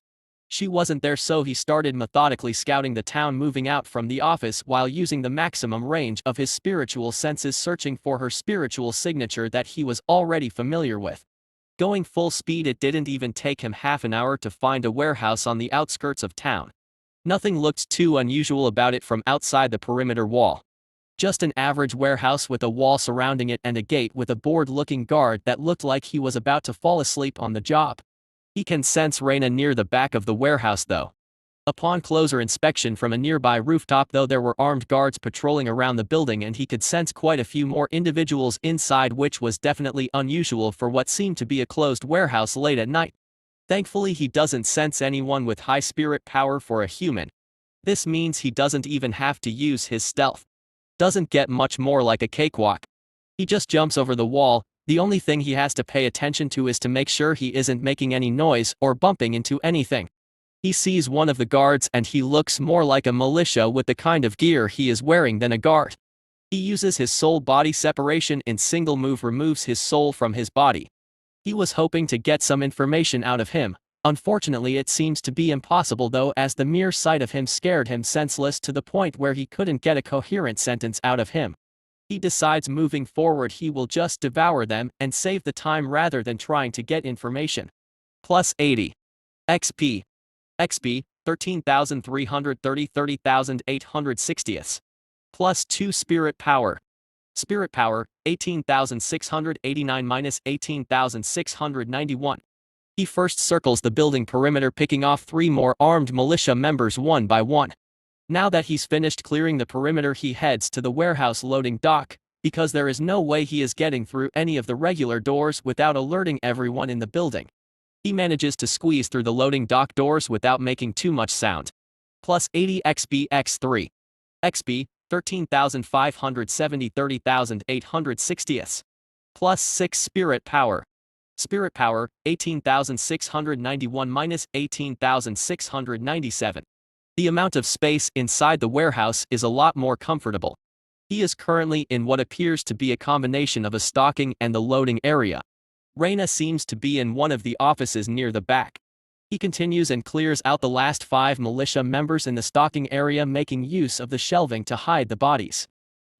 She wasn't there, so he started methodically scouting the town, moving out from the office while using the maximum range of his spiritual senses, searching for her spiritual signature that he was already familiar with. Going full speed, it didn't even take him half an hour to find a warehouse on the outskirts of town. Nothing looked too unusual about it from outside the perimeter wall. Just an average warehouse with a wall surrounding it and a gate with a bored-looking guard that looked like he was about to fall asleep on the job. He can sense Raina near the back of the warehouse though. Upon closer inspection from a nearby rooftop, though, there were armed guards patrolling around the building, and he could sense quite a few more individuals inside, which was definitely unusual for what seemed to be a closed warehouse late at night. Thankfully, he doesn't sense anyone with high spirit power for a human. This means he doesn't even have to use his stealth. Doesn't get much more like a cakewalk. He just jumps over the wall. The only thing he has to pay attention to is to make sure he isn't making any noise or bumping into anything. He sees one of the guards, and he looks more like a militia with the kind of gear he is wearing than a guard. He uses his soul-body separation in single move, removes his soul from his body. He was hoping to get some information out of him. Unfortunately, it seems to be impossible, though, as the mere sight of him scared him senseless to the point where he couldn't get a coherent sentence out of him. He decides moving forward he will just devour them and save the time rather than trying to get information. Plus 80. XP. XP, 13,330 30,860. Plus 2 Spirit Power. Spirit Power, 18,689 minus 18,691. He first circles the building perimeter, picking off 3 more armed militia members one by one. Now that he's finished clearing the perimeter, he heads to the warehouse loading dock, because there is no way he is getting through any of the regular doors without alerting everyone in the building. He manages to squeeze through the loading dock doors without making too much sound. Plus 80 XP X3. XP, 13,570 30,860. Plus 6 Spirit Power. Spirit Power, 18,691 minus 18,697. The amount of space inside the warehouse is a lot more comfortable. He is currently in what appears to be a combination of a stocking and the loading area. Raina seems to be in one of the offices near the back. He continues and clears out the last 5 militia members in the stocking area, making use of the shelving to hide the bodies.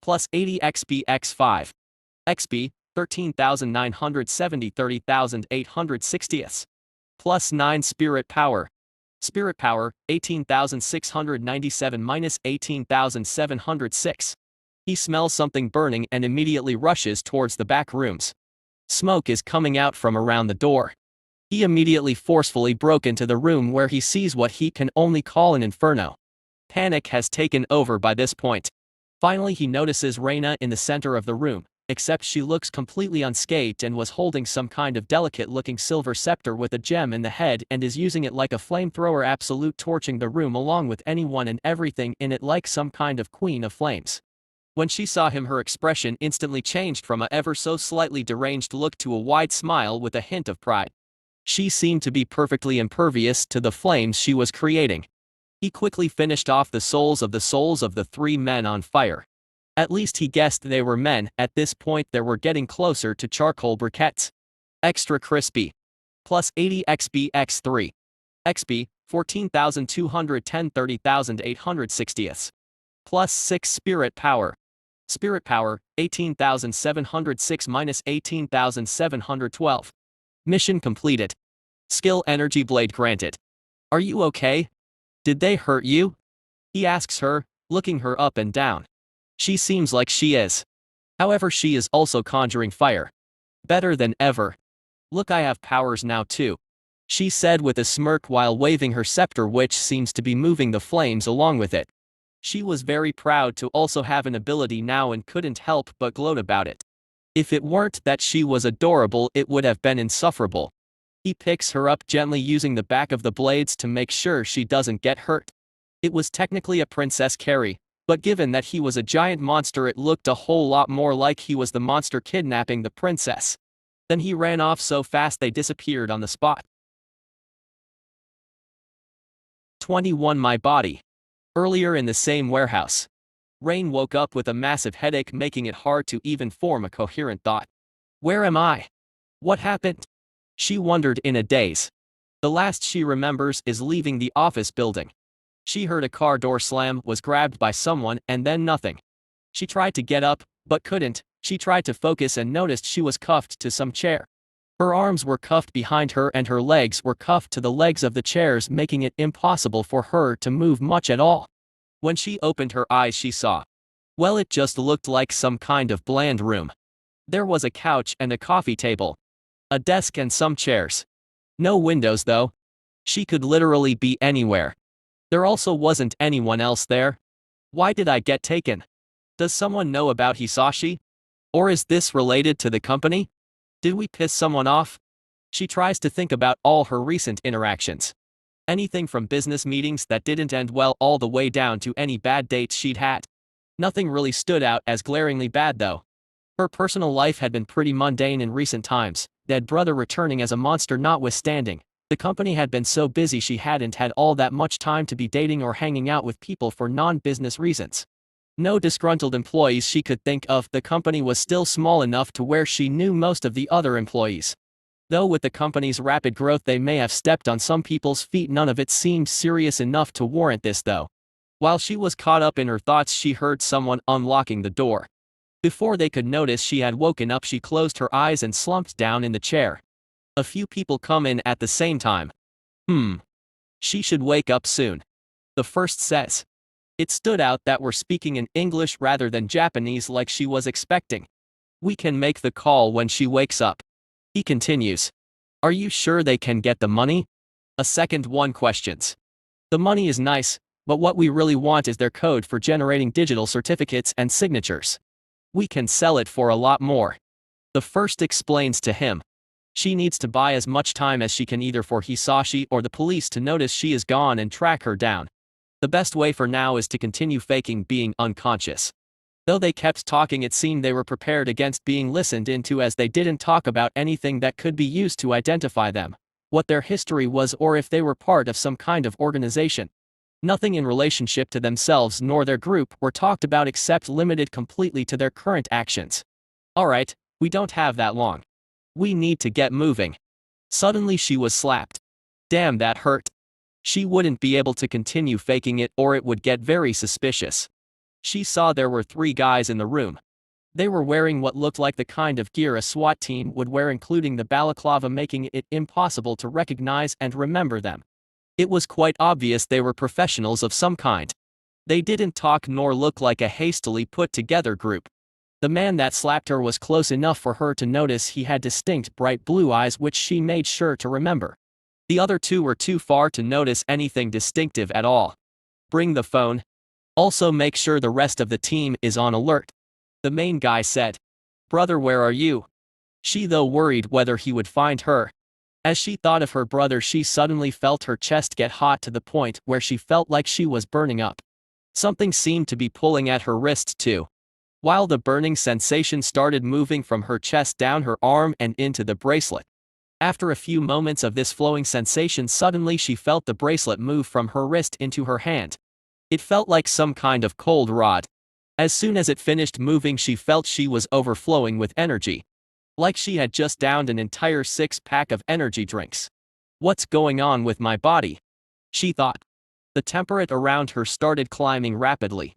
Plus 80 XP X5. XP, 13,970 30,860. Plus 9 Spirit Power. Spirit Power, 18,697 minus 18,706. He smells something burning and immediately rushes towards the back rooms. Smoke is coming out from around the door. He immediately forcefully broke into the room, where he sees what he can only call an inferno. Panic has taken over by this point. Finally, he notices Raina in the center of the room, except she looks completely unscathed and was holding some kind of delicate-looking silver scepter with a gem in the head and is using it like a flamethrower, absolute torching the room along with anyone and everything in it like some kind of queen of flames. When she saw him, her expression instantly changed from a ever so slightly deranged look to a wide smile with a hint of pride. She seemed to be perfectly impervious to the flames she was creating. He quickly finished off the souls of the 3 men on fire. At least he guessed they were men. At this point they were getting closer to charcoal briquettes. Extra crispy. Plus 80 XP X3. XP, 14,210 30,860. Plus 6 Spirit Power. Spirit Power, 18,706 minus 18,712. Mission completed. Skill Energy Blade granted. Are you okay? Did they hurt you? He asks her, looking her up and down. She seems like she is. However, she is also conjuring fire. Better than ever. Look, I have powers now too. She said with a smirk while waving her scepter, which seems to be moving the flames along with it. She was very proud to also have an ability now and couldn't help but gloat about it. If it weren't that she was adorable, it would have been insufferable. He picks her up gently using the back of the blades to make sure she doesn't get hurt. It was technically a princess carry, but given that he was a giant monster, it looked a whole lot more like he was the monster kidnapping the princess. Then he ran off so fast they disappeared on the spot. 21 My body. Earlier in the same warehouse, Rain woke up with a massive headache, making it hard to even form a coherent thought. Where am I? What happened? She wondered in a daze. The last she remembers is leaving the office building. She heard a car door slam, was grabbed by someone, and then nothing. She tried to get up, but couldn't. She tried to focus and noticed she was cuffed to some chair. Her arms were cuffed behind her and her legs were cuffed to the legs of the chairs, making it impossible for her to move much at all. When she opened her eyes, she saw. Well, it just looked like some kind of bland room. There was a couch and a coffee table. A desk and some chairs. No windows though. She could literally be anywhere. There also wasn't anyone else there. Why did I get taken? Does someone know about Hisashi? Or is this related to the company? Did we piss someone off? She tries to think about all her recent interactions. Anything from business meetings that didn't end well all the way down to any bad dates she'd had. Nothing really stood out as glaringly bad though. Her personal life had been pretty mundane in recent times, dead brother returning as a monster notwithstanding. The company had been so busy she hadn't had all that much time to be dating or hanging out with people for non-business reasons. No disgruntled employees she could think of. The company was still small enough to where she knew most of the other employees. Though with the company's rapid growth they may have stepped on some people's feet, none of it seemed serious enough to warrant this though. While she was caught up in her thoughts she heard someone unlocking the door. Before they could notice she had woken up she closed her eyes and slumped down in the chair. A few people come in at the same time. She should wake up soon. The first says. It stood out that we're speaking in English rather than Japanese like she was expecting. We can make the call when she wakes up. He continues. Are you sure they can get the money? A second one questions. The money is nice, but what we really want is their code for generating digital certificates and signatures. We can sell it for a lot more. The first explains to him. She needs to buy as much time as she can either for Hisashi or the police to notice she is gone and track her down. The best way for now is to continue faking being unconscious. Though they kept talking it seemed they were prepared against being listened into as they didn't talk about anything that could be used to identify them, what their history was or if they were part of some kind of organization. Nothing in relationship to themselves nor their group were talked about except limited completely to their current actions. Alright, we don't have that long. We need to get moving. Suddenly she was slapped. Damn, that hurt. She wouldn't be able to continue faking it or it would get very suspicious. She saw there were 3 guys in the room. They were wearing what looked like the kind of gear a SWAT team would wear, including the balaclava, making it impossible to recognize and remember them. It was quite obvious they were professionals of some kind. They didn't talk nor look like a hastily put together group. The man that slapped her was close enough for her to notice he had distinct bright blue eyes which she made sure to remember. The other 2 were too far to notice anything distinctive at all. Bring the phone. Also make sure the rest of the team is on alert. The main guy said. Brother, where are you? She though worried whether he would find her. As she thought of her brother she suddenly felt her chest get hot to the point where she felt like she was burning up. Something seemed to be pulling at her wrist too. While the burning sensation started moving from her chest down her arm and into the bracelet. After a few moments of this flowing sensation suddenly she felt the bracelet move from her wrist into her hand. It felt like some kind of cold rod. As soon as it finished moving she felt she was overflowing with energy. Like she had just downed an entire 6-pack of energy drinks. What's going on with my body? She thought. The temperature around her started climbing rapidly.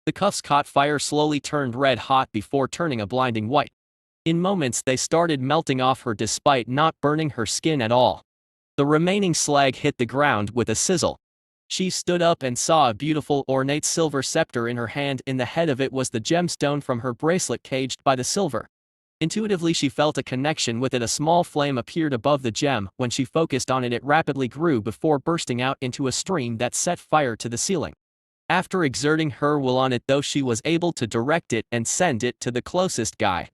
The cuffs caught fire, slowly turned red hot before turning a blinding white. In moments they started melting off her despite not burning her skin at all. The remaining slag hit the ground with a sizzle. She stood up and saw a beautiful ornate silver scepter in her hand. In the head of it was the gemstone from her bracelet caged by the silver. Intuitively she felt a connection with it. A small flame appeared above the gem. When she focused on it, it rapidly grew before bursting out into a stream that set fire to the ceiling. After exerting her will on it though she was able to direct it and send it to the closest guy.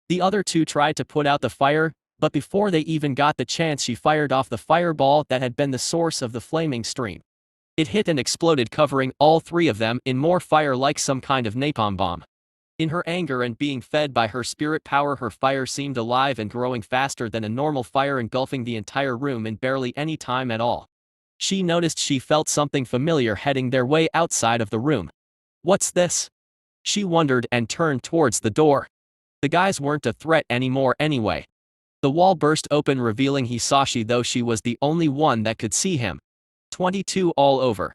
The other 2 tried to put out the fire, but before they even got the chance she fired off the fireball that had been the source of the flaming stream. It hit and exploded, covering all 3 of them in more fire like some kind of napalm bomb. In her anger and being fed by her spirit power, her fire seemed alive and growing faster than a normal fire, engulfing the entire room in barely any time at all. She noticed she felt something familiar heading their way outside of the room. What's this? She wondered and turned towards the door. The guys weren't a threat anymore anyway. The wall burst open, revealing Hisashi, though she was the only one that could see him. 22 all over.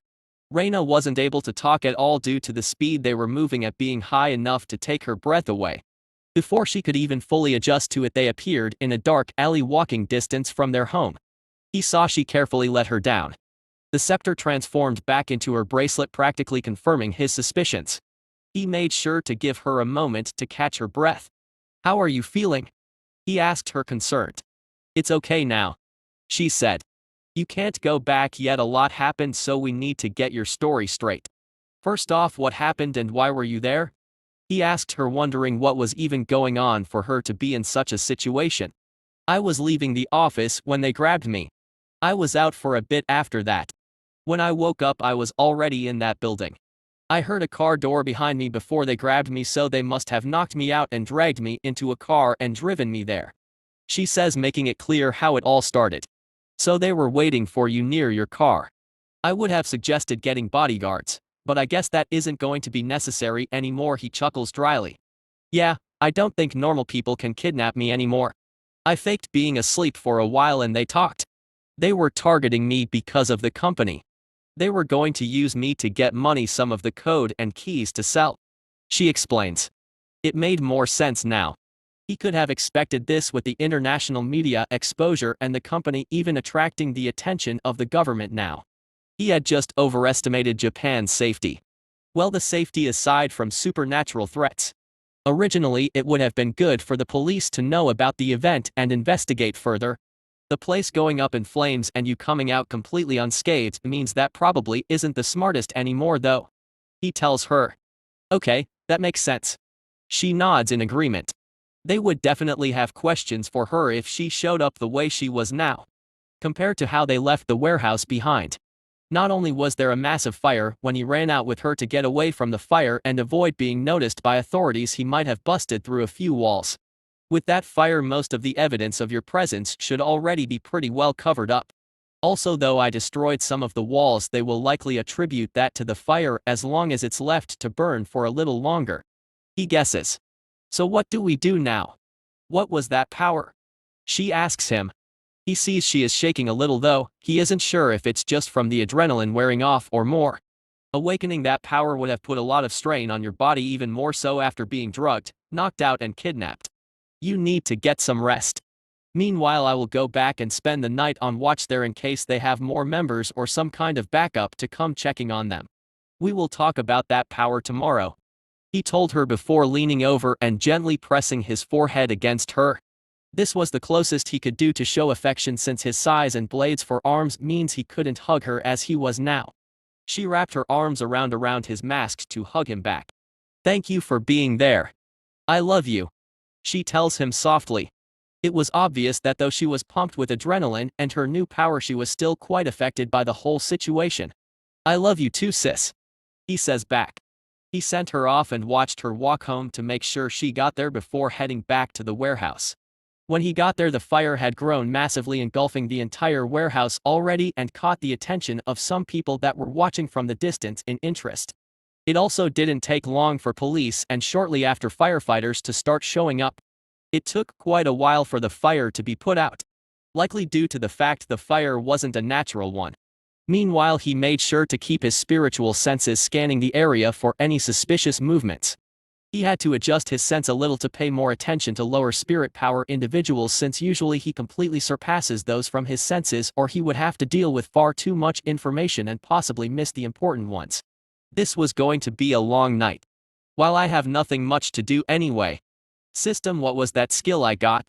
Raina wasn't able to talk at all due to the speed they were moving at being high enough to take her breath away. Before she could even fully adjust to it, they appeared in a dark alley walking distance from their home. Hisashi carefully let her down. The scepter transformed back into her bracelet, practically confirming his suspicions. He made sure to give her a moment to catch her breath. How are you feeling? He asked her, concerned. It's okay now. She said. You can't go back yet, a lot happened, so we need to get your story straight. First off, what happened and why were you there? He asked her, wondering what was even going on for her to be in such a situation. I was leaving the office when they grabbed me. I was out for a bit after that. When I woke up, I was already in that building. I heard a car door behind me before they grabbed me, so they must have knocked me out and dragged me into a car and driven me there. She says, making it clear how it all started. So they were waiting for you near your car. I would have suggested getting bodyguards, but I guess that isn't going to be necessary anymore, he chuckles dryly. Yeah, I don't think normal people can kidnap me anymore. I faked being asleep for a while and they talked. They were targeting me because of the company. They were going to use me to get money, some of the code and keys to sell. She explains. It made more sense now. He could have expected this with the international media exposure and the company even attracting the attention of the government now. He had just overestimated Japan's safety. Well, the safety aside from supernatural threats. Originally, it would have been good for the police to know about the event and investigate further. The place going up in flames and you coming out completely unscathed means that probably isn't the smartest anymore, though. He tells her. Okay, that makes sense. She nods in agreement. They would definitely have questions for her if she showed up the way she was now, compared to how they left the warehouse behind. Not only was there a massive fire, when he ran out with her to get away from the fire and avoid being noticed by authorities, he might have busted through a few walls. With that fire, most of the evidence of your presence should already be pretty well covered up. Also, though I destroyed some of the walls, they will likely attribute that to the fire as long as it's left to burn for a little longer. He guesses. So what do we do now? What was that power? She asks him. He sees she is shaking a little, though he isn't sure if it's just from the adrenaline wearing off or more. Awakening that power would have put a lot of strain on your body, even more so after being drugged, knocked out and kidnapped. You need to get some rest. Meanwhile, I will go back and spend the night on watch there in case they have more members or some kind of backup to come checking on them. We will talk about that power tomorrow. He told her before leaning over and gently pressing his forehead against her. This was the closest he could do to show affection, since his size and blades for arms means he couldn't hug her as he was now. She wrapped her arms around his mask to hug him back. Thank you for being there. I love you. She tells him softly. It was obvious that though she was pumped with adrenaline and her new power, she was still quite affected by the whole situation. I love you too, sis. He says back. He sent her off and watched her walk home to make sure she got there before heading back to the warehouse. When he got there, the fire had grown massively, engulfing the entire warehouse already, and caught the attention of some people that were watching from the distance in interest. It also didn't take long for police and shortly after firefighters to start showing up. It took quite a while for the fire to be put out, likely due to the fact the fire wasn't a natural one. Meanwhile, he made sure to keep his spiritual senses scanning the area for any suspicious movements. He had to adjust his sense a little to pay more attention to lower spirit power individuals, since usually he completely surpasses those from his senses, or he would have to deal with far too much information and possibly miss the important ones. This was going to be a long night. While I have nothing much to do anyway. System, what was that skill I got?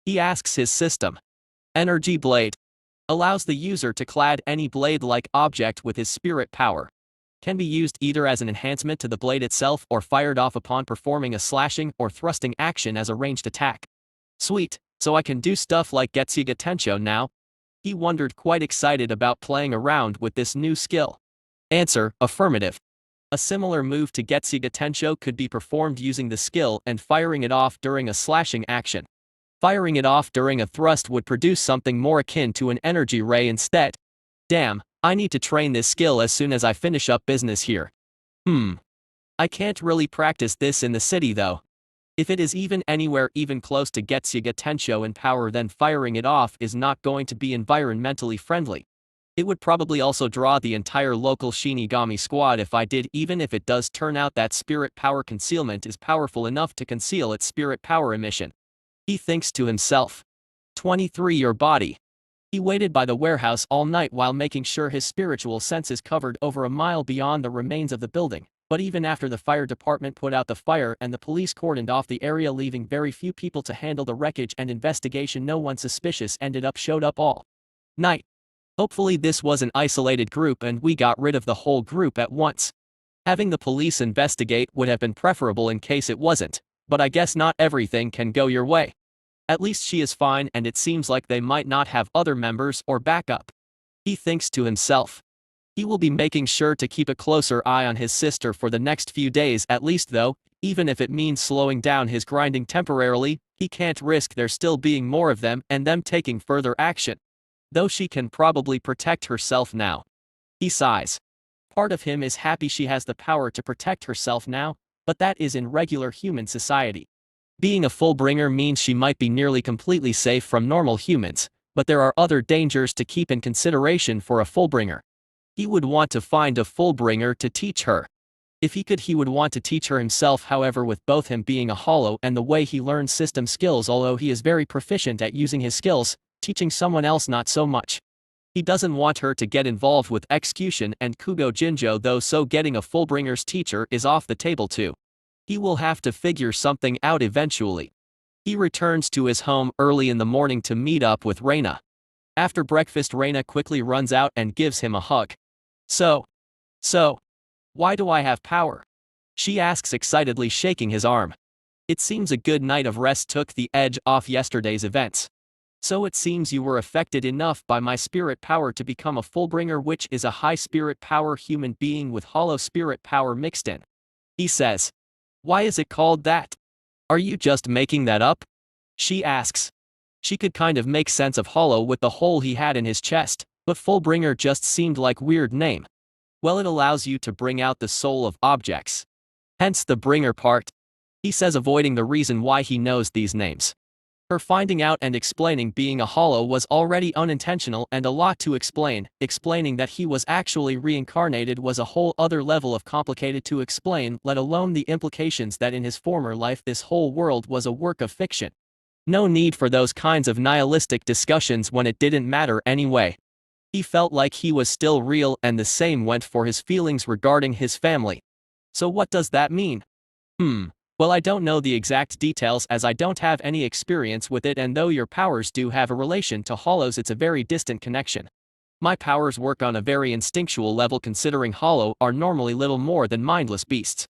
He asks his system. Energy blade. Allows the user to clad any blade-like object with his spirit power. Can be used either as an enhancement to the blade itself or fired off upon performing a slashing or thrusting action as a ranged attack. Sweet, so I can do stuff like Getsuga Tensho now? He wondered, quite excited about playing around with this new skill. Answer, affirmative. A similar move to Getsuga Tensho could be performed using the skill and firing it off during a slashing action. Firing it off during a thrust would produce something more akin to an energy ray instead. Damn, I need to train this skill as soon as I finish up business here. I can't really practice this in the city though. If it is even anywhere even close to Getsuga Tensho in power, then firing it off is not going to be environmentally friendly. It would probably also draw the entire local Shinigami squad if I did, even if it does turn out that spirit power concealment is powerful enough to conceal its spirit power emission. He thinks to himself. 23. Your body. He waited by the warehouse all night while making sure his spiritual senses covered over a mile beyond the remains of the building, but even after the fire department put out the fire and the police cordoned off the area, leaving very few people to handle the wreckage and investigation, no one suspicious showed up all night. Hopefully this was an isolated group and we got rid of the whole group at once. Having the police investigate would have been preferable in case it wasn't, but I guess not everything can go your way. At least she is fine and it seems like they might not have other members or backup. He thinks to himself. He will be making sure to keep a closer eye on his sister for the next few days at least though, even if it means slowing down his grinding temporarily, he can't risk there still being more of them and them taking further action. Though she can probably protect herself now. He sighs. Part of him is happy she has the power to protect herself now, but that is in regular human society. Being a Fullbringer means she might be nearly completely safe from normal humans, but there are other dangers to keep in consideration for a Fullbringer. He would want to find a Fullbringer to teach her. If he could, he would want to teach her himself. However, with both him being a hollow and the way he learns system skills, although he is very proficient at using his skills, teaching someone else not so much. He doesn't want her to get involved with execution and Kugo Jinjo though, so getting a Fullbringer's teacher is off the table too. He will have to figure something out eventually. He returns to his home early in the morning to meet up with Raina. After breakfast, Raina quickly runs out and gives him a hug. So, why do I have power? She asks excitedly, shaking his arm. It seems a good night of rest took the edge off yesterday's events. So it seems you were affected enough by my spirit power to become a Fullbringer, which is a high spirit power human being with hollow spirit power mixed in. He says. Why is it called that? Are you just making that up? She asks. She could kind of make sense of hollow with the hole he had in his chest, but Fullbringer just seemed like weird name. Well, it allows you to bring out the soul of objects. Hence the bringer part. He says, avoiding the reason why he knows these names. Her finding out and explaining being a hollow was already unintentional and a lot to explain. Explaining that he was actually reincarnated was a whole other level of complicated to explain, let alone the implications that in his former life this whole world was a work of fiction. No need for those kinds of nihilistic discussions when it didn't matter anyway. He felt like he was still real, and the same went for his feelings regarding his family. So what does that mean? Well, I don't know the exact details as I don't have any experience with it, and though your powers do have a relation to hollows, it's a very distant connection. My powers work on a very instinctual level, considering hollow are normally little more than mindless beasts.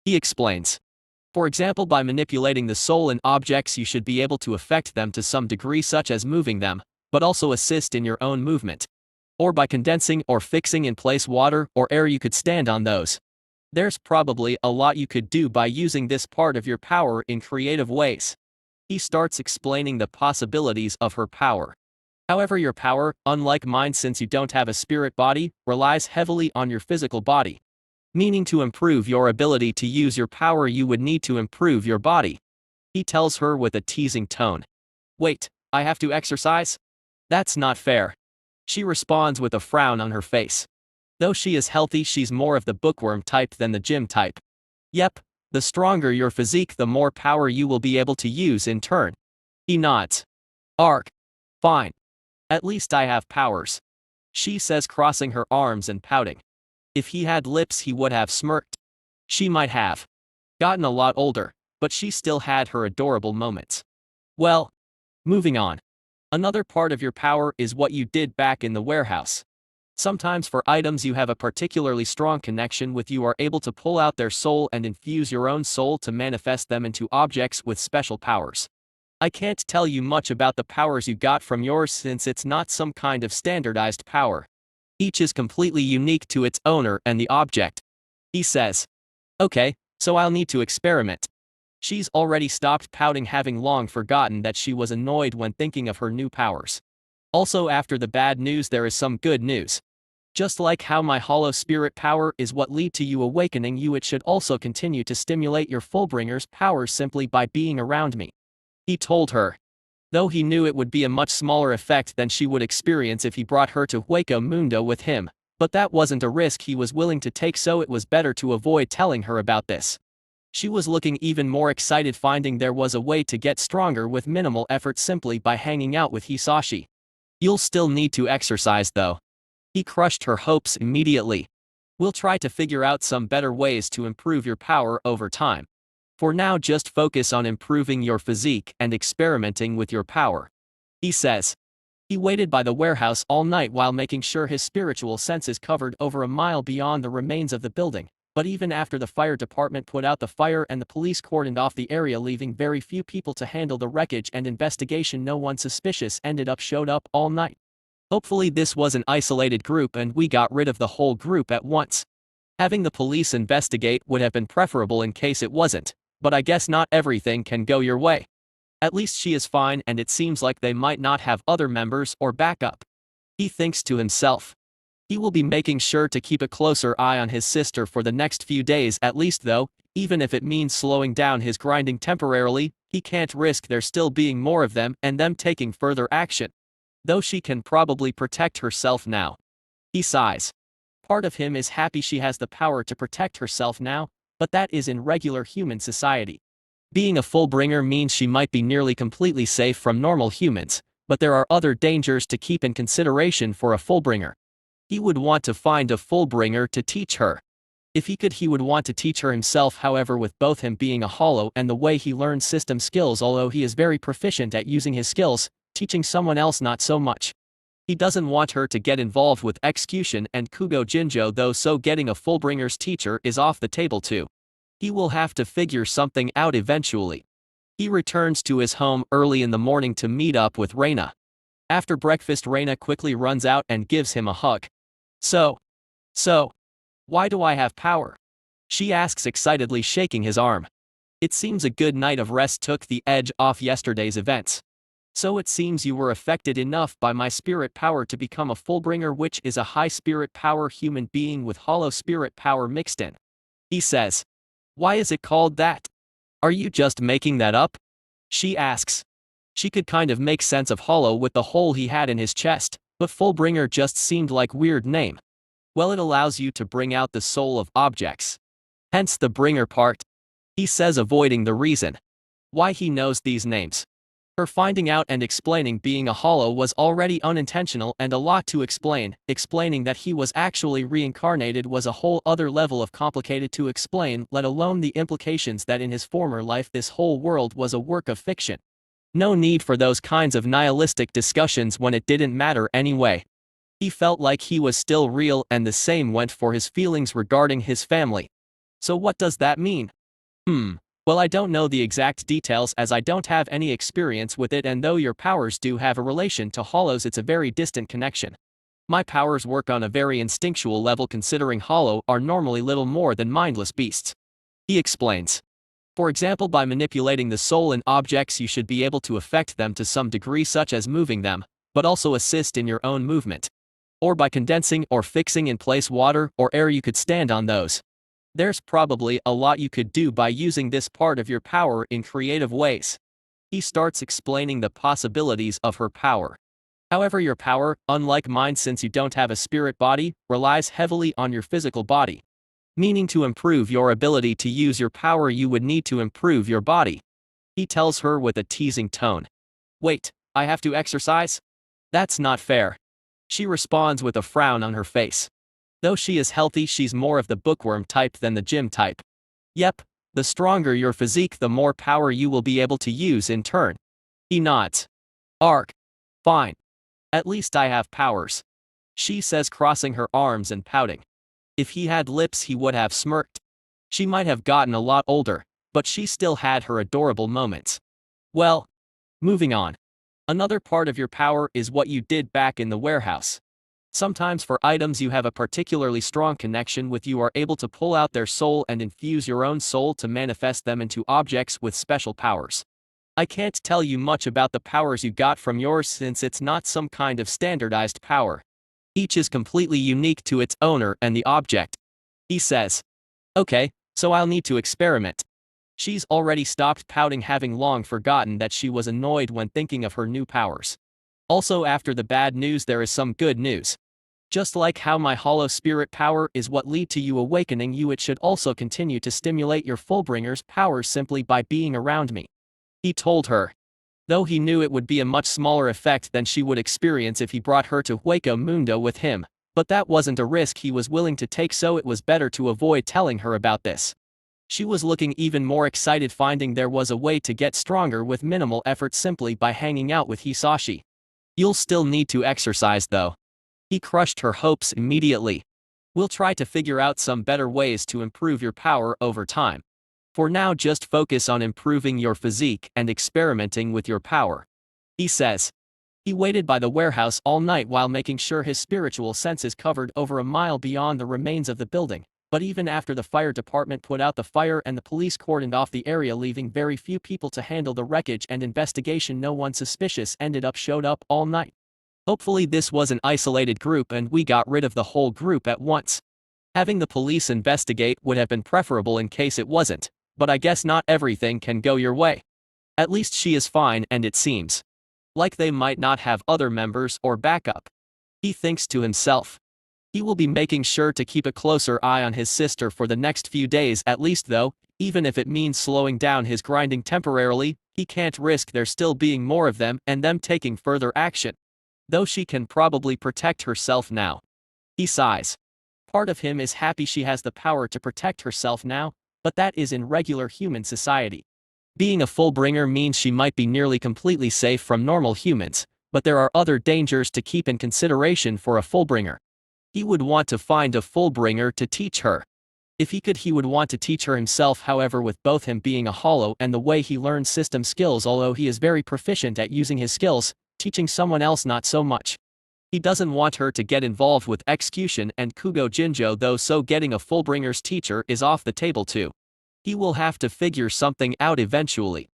He explains. For example, by manipulating the soul in objects you should be able to affect them to some degree, such as moving them, but also assist in your own movement. Or by condensing or fixing in place water or air, you could stand on those. There's probably a lot you could do by using this part of your power in creative ways. He starts explaining the possibilities of her power. However, your power, unlike mine since you don't have a spirit body, relies heavily on your physical body. Meaning to improve your ability to use your power you would need to improve your body. He tells her with a teasing tone. Wait, I have to exercise? That's not fair. She responds with a frown on her face. Though she is healthy, she's more of the bookworm type than the gym type. Yep, the stronger your physique, the more power you will be able to use in turn. He nods. Arg. Fine. At least I have powers. She says, crossing her arms and pouting. If he had lips he would have smirked. She might have gotten a lot older, but she still had her adorable moments. Well, moving on. Another part of your power is what you did back in the warehouse. Sometimes for items you have a particularly strong connection with, you are able to pull out their soul and infuse your own soul to manifest them into objects with special powers. I can't tell you much about the powers you got from yours since it's not some kind of standardized power. Each is completely unique to its owner and the object. He says. Okay, so I'll need to experiment. She's already stopped pouting, having long forgotten that she was annoyed when thinking of her new powers. Also, after the bad news there is some good news. Just like how my hollow spirit power is what lead to you awakening you, it should also continue to stimulate your Fullbringer's powers simply by being around me. He told her. Though he knew it would be a much smaller effect than she would experience if he brought her to Hueco Mundo with him, but that wasn't a risk he was willing to take, so it was better to avoid telling her about this. She was looking even more excited, finding there was a way to get stronger with minimal effort simply by hanging out with Hisashi. You'll still need to exercise though. He crushed her hopes immediately. We'll try to figure out some better ways to improve your power over time. For now, just focus on improving your physique and experimenting with your power. He says. He waited by the warehouse all night while making sure his spiritual senses covered over a mile beyond the remains of the building, but even after the fire department put out the fire and the police cordoned off the area leaving very few people to handle the wreckage and investigation, no one suspicious showed up all night. Hopefully this was an isolated group and we got rid of the whole group at once. Having the police investigate would have been preferable in case it wasn't, but I guess not everything can go your way. At least she is fine and it seems like they might not have other members or backup. He thinks to himself. He will be making sure to keep a closer eye on his sister for the next few days at least though, even if it means slowing down his grinding temporarily, he can't risk there still being more of them and them taking further action. Though she can probably protect herself now. He sighs. Part of him is happy she has the power to protect herself now, but that is in regular human society. Being a Fullbringer means she might be nearly completely safe from normal humans, but there are other dangers to keep in consideration for a Fullbringer. He would want to find a Fullbringer to teach her. If he could, he would want to teach her himself. However, with both him being a hollow and the way he learns system skills, although he is very proficient at using his skills, teaching someone else not so much. He doesn't want her to get involved with execution and Kugo Jinjo though, so getting a Fullbringer's teacher is off the table too. He will have to figure something out eventually. He returns to his home early in the morning to meet up with Raina. After breakfast, Raina quickly runs out and gives him a hug. So, why do I have power? She asks excitedly, shaking his arm. It seems a good night of rest took the edge off yesterday's events. So it seems you were affected enough by my spirit power to become a Fullbringer, which is a high spirit power human being with hollow spirit power mixed in. He says. Why is it called that? Are you just making that up? She asks. She could kind of make sense of hollow with the hole he had in his chest, but Fullbringer just seemed like weird name. Well, it allows you to bring out the soul of objects. Hence the bringer part. He says, avoiding the reason why he knows these names. Her finding out and explaining being a hollow was already unintentional and a lot to explain. Explaining that he was actually reincarnated was a whole other level of complicated to explain, let alone the implications that in his former life this whole world was a work of fiction. No need for those kinds of nihilistic discussions when it didn't matter anyway. He felt like he was still real, and the same went for his feelings regarding his family. So what does that mean? Well, I don't know the exact details as I don't have any experience with it, and though your powers do have a relation to hollows, it's a very distant connection. My powers work on a very instinctual level, considering hollow are normally little more than mindless beasts. He explains. For example, by manipulating the soul in objects you should be able to affect them to some degree, such as moving them, but also assist in your own movement. Or by condensing or fixing in place water or air, you could stand on those. There's probably a lot you could do by using this part of your power in creative ways. He starts explaining the possibilities of her power. However, your power, unlike mine since you don't have a spirit body, relies heavily on your physical body. Meaning to improve your ability to use your power you would need to improve your body. He tells her with a teasing tone. Wait, I have to exercise? That's not fair. She responds with a frown on her face. Though she is healthy, she's more of the bookworm type than the gym type. Yep, the stronger your physique, the more power you will be able to use in turn. He nods. Arg. Fine. At least I have powers. She says, crossing her arms and pouting. If he had lips he would have smirked. She might have gotten a lot older, but she still had her adorable moments. Well, moving on. Another part of your power is what you did back in the warehouse. Sometimes for items you have a particularly strong connection with, you are able to pull out their soul and infuse your own soul to manifest them into objects with special powers. I can't tell you much about the powers you got from yours since it's not some kind of standardized power. Each is completely unique to its owner and the object. He says. Okay, so I'll need to experiment. She's already stopped pouting, having long forgotten that she was annoyed when thinking of her new powers. Also, after the bad news there is some good news. Just like how my hollow spirit power is what lead to you awakening you, it should also continue to stimulate your Fullbringer's powers simply by being around me. He told her. Though he knew it would be a much smaller effect than she would experience if he brought her to Hueco Mundo with him, but that wasn't a risk he was willing to take, so it was better to avoid telling her about this. She was looking even more excited, finding there was a way to get stronger with minimal effort simply by hanging out with Hisashi. You'll still need to exercise though. He crushed her hopes immediately. We'll try to figure out some better ways to improve your power over time. For now just focus on improving your physique and experimenting with your power. He says. He waited by the warehouse all night while making sure his spiritual senses covered over a mile beyond the remains of the building, but even after the fire department put out the fire and the police cordoned off the area leaving very few people to handle the wreckage and investigation, no one suspicious showed up all night. Hopefully this was an isolated group and we got rid of the whole group at once. Having the police investigate would have been preferable in case it wasn't, but I guess not everything can go your way. At least she is fine and it seems like they might not have other members or backup. He thinks to himself. He will be making sure to keep a closer eye on his sister for the next few days at least though, even if it means slowing down his grinding temporarily, he can't risk there still being more of them and them taking further action. Though she can probably protect herself now. He sighs. Part of him is happy she has the power to protect herself now, but that is in regular human society. Being a Fullbringer means she might be nearly completely safe from normal humans, but there are other dangers to keep in consideration for a Fullbringer. He would want to find a Fullbringer to teach her. If he could, he would want to teach her himself. However, with both him being a hollow and the way he learns system skills, although he is very proficient at using his skills, teaching someone else not so much. He doesn't want her to get involved with execution and Kugo Jinjo though, so getting a Fullbringer's teacher is off the table too. He will have to figure something out eventually.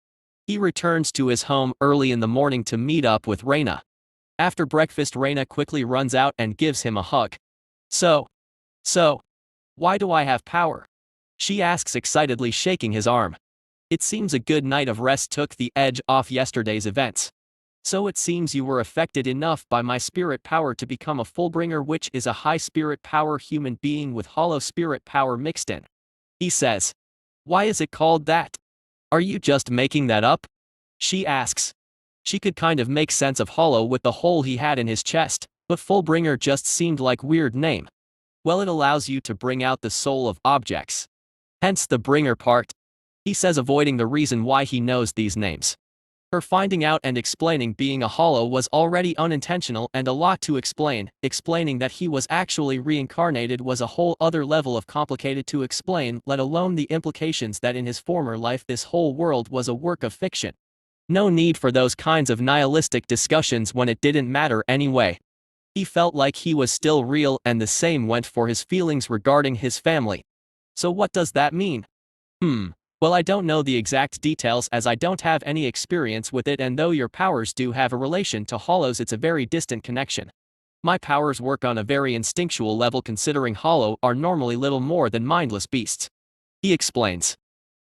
He returns to his home early in the morning to meet up with Raina. After breakfast, Raina quickly runs out and gives him a hug. So, why do I have power? She asks excitedly, shaking his arm. It seems a good night of rest took the edge off yesterday's events. So it seems you were affected enough by my spirit power to become a Fullbringer, which is a high spirit power human being with hollow spirit power mixed in. He says. Why is it called that? Are you just making that up? She asks. She could kind of make sense of hollow with the hole he had in his chest, but Fullbringer just seemed like weird name. Well, it allows you to bring out the soul of objects. Hence the bringer part. He says, avoiding the reason why he knows these names. Her finding out and explaining being a hollow was already unintentional and a lot to explain. Explaining that he was actually reincarnated was a whole other level of complicated to explain, let alone the implications that in his former life this whole world was a work of fiction. No need for those kinds of nihilistic discussions when it didn't matter anyway. He felt like he was still real, and the same went for his feelings regarding his family. So what does that mean? Well, I don't know the exact details as I don't have any experience with it, and though your powers do have a relation to hollows, it's a very distant connection. My powers work on a very instinctual level, considering hollow are normally little more than mindless beasts. He explains.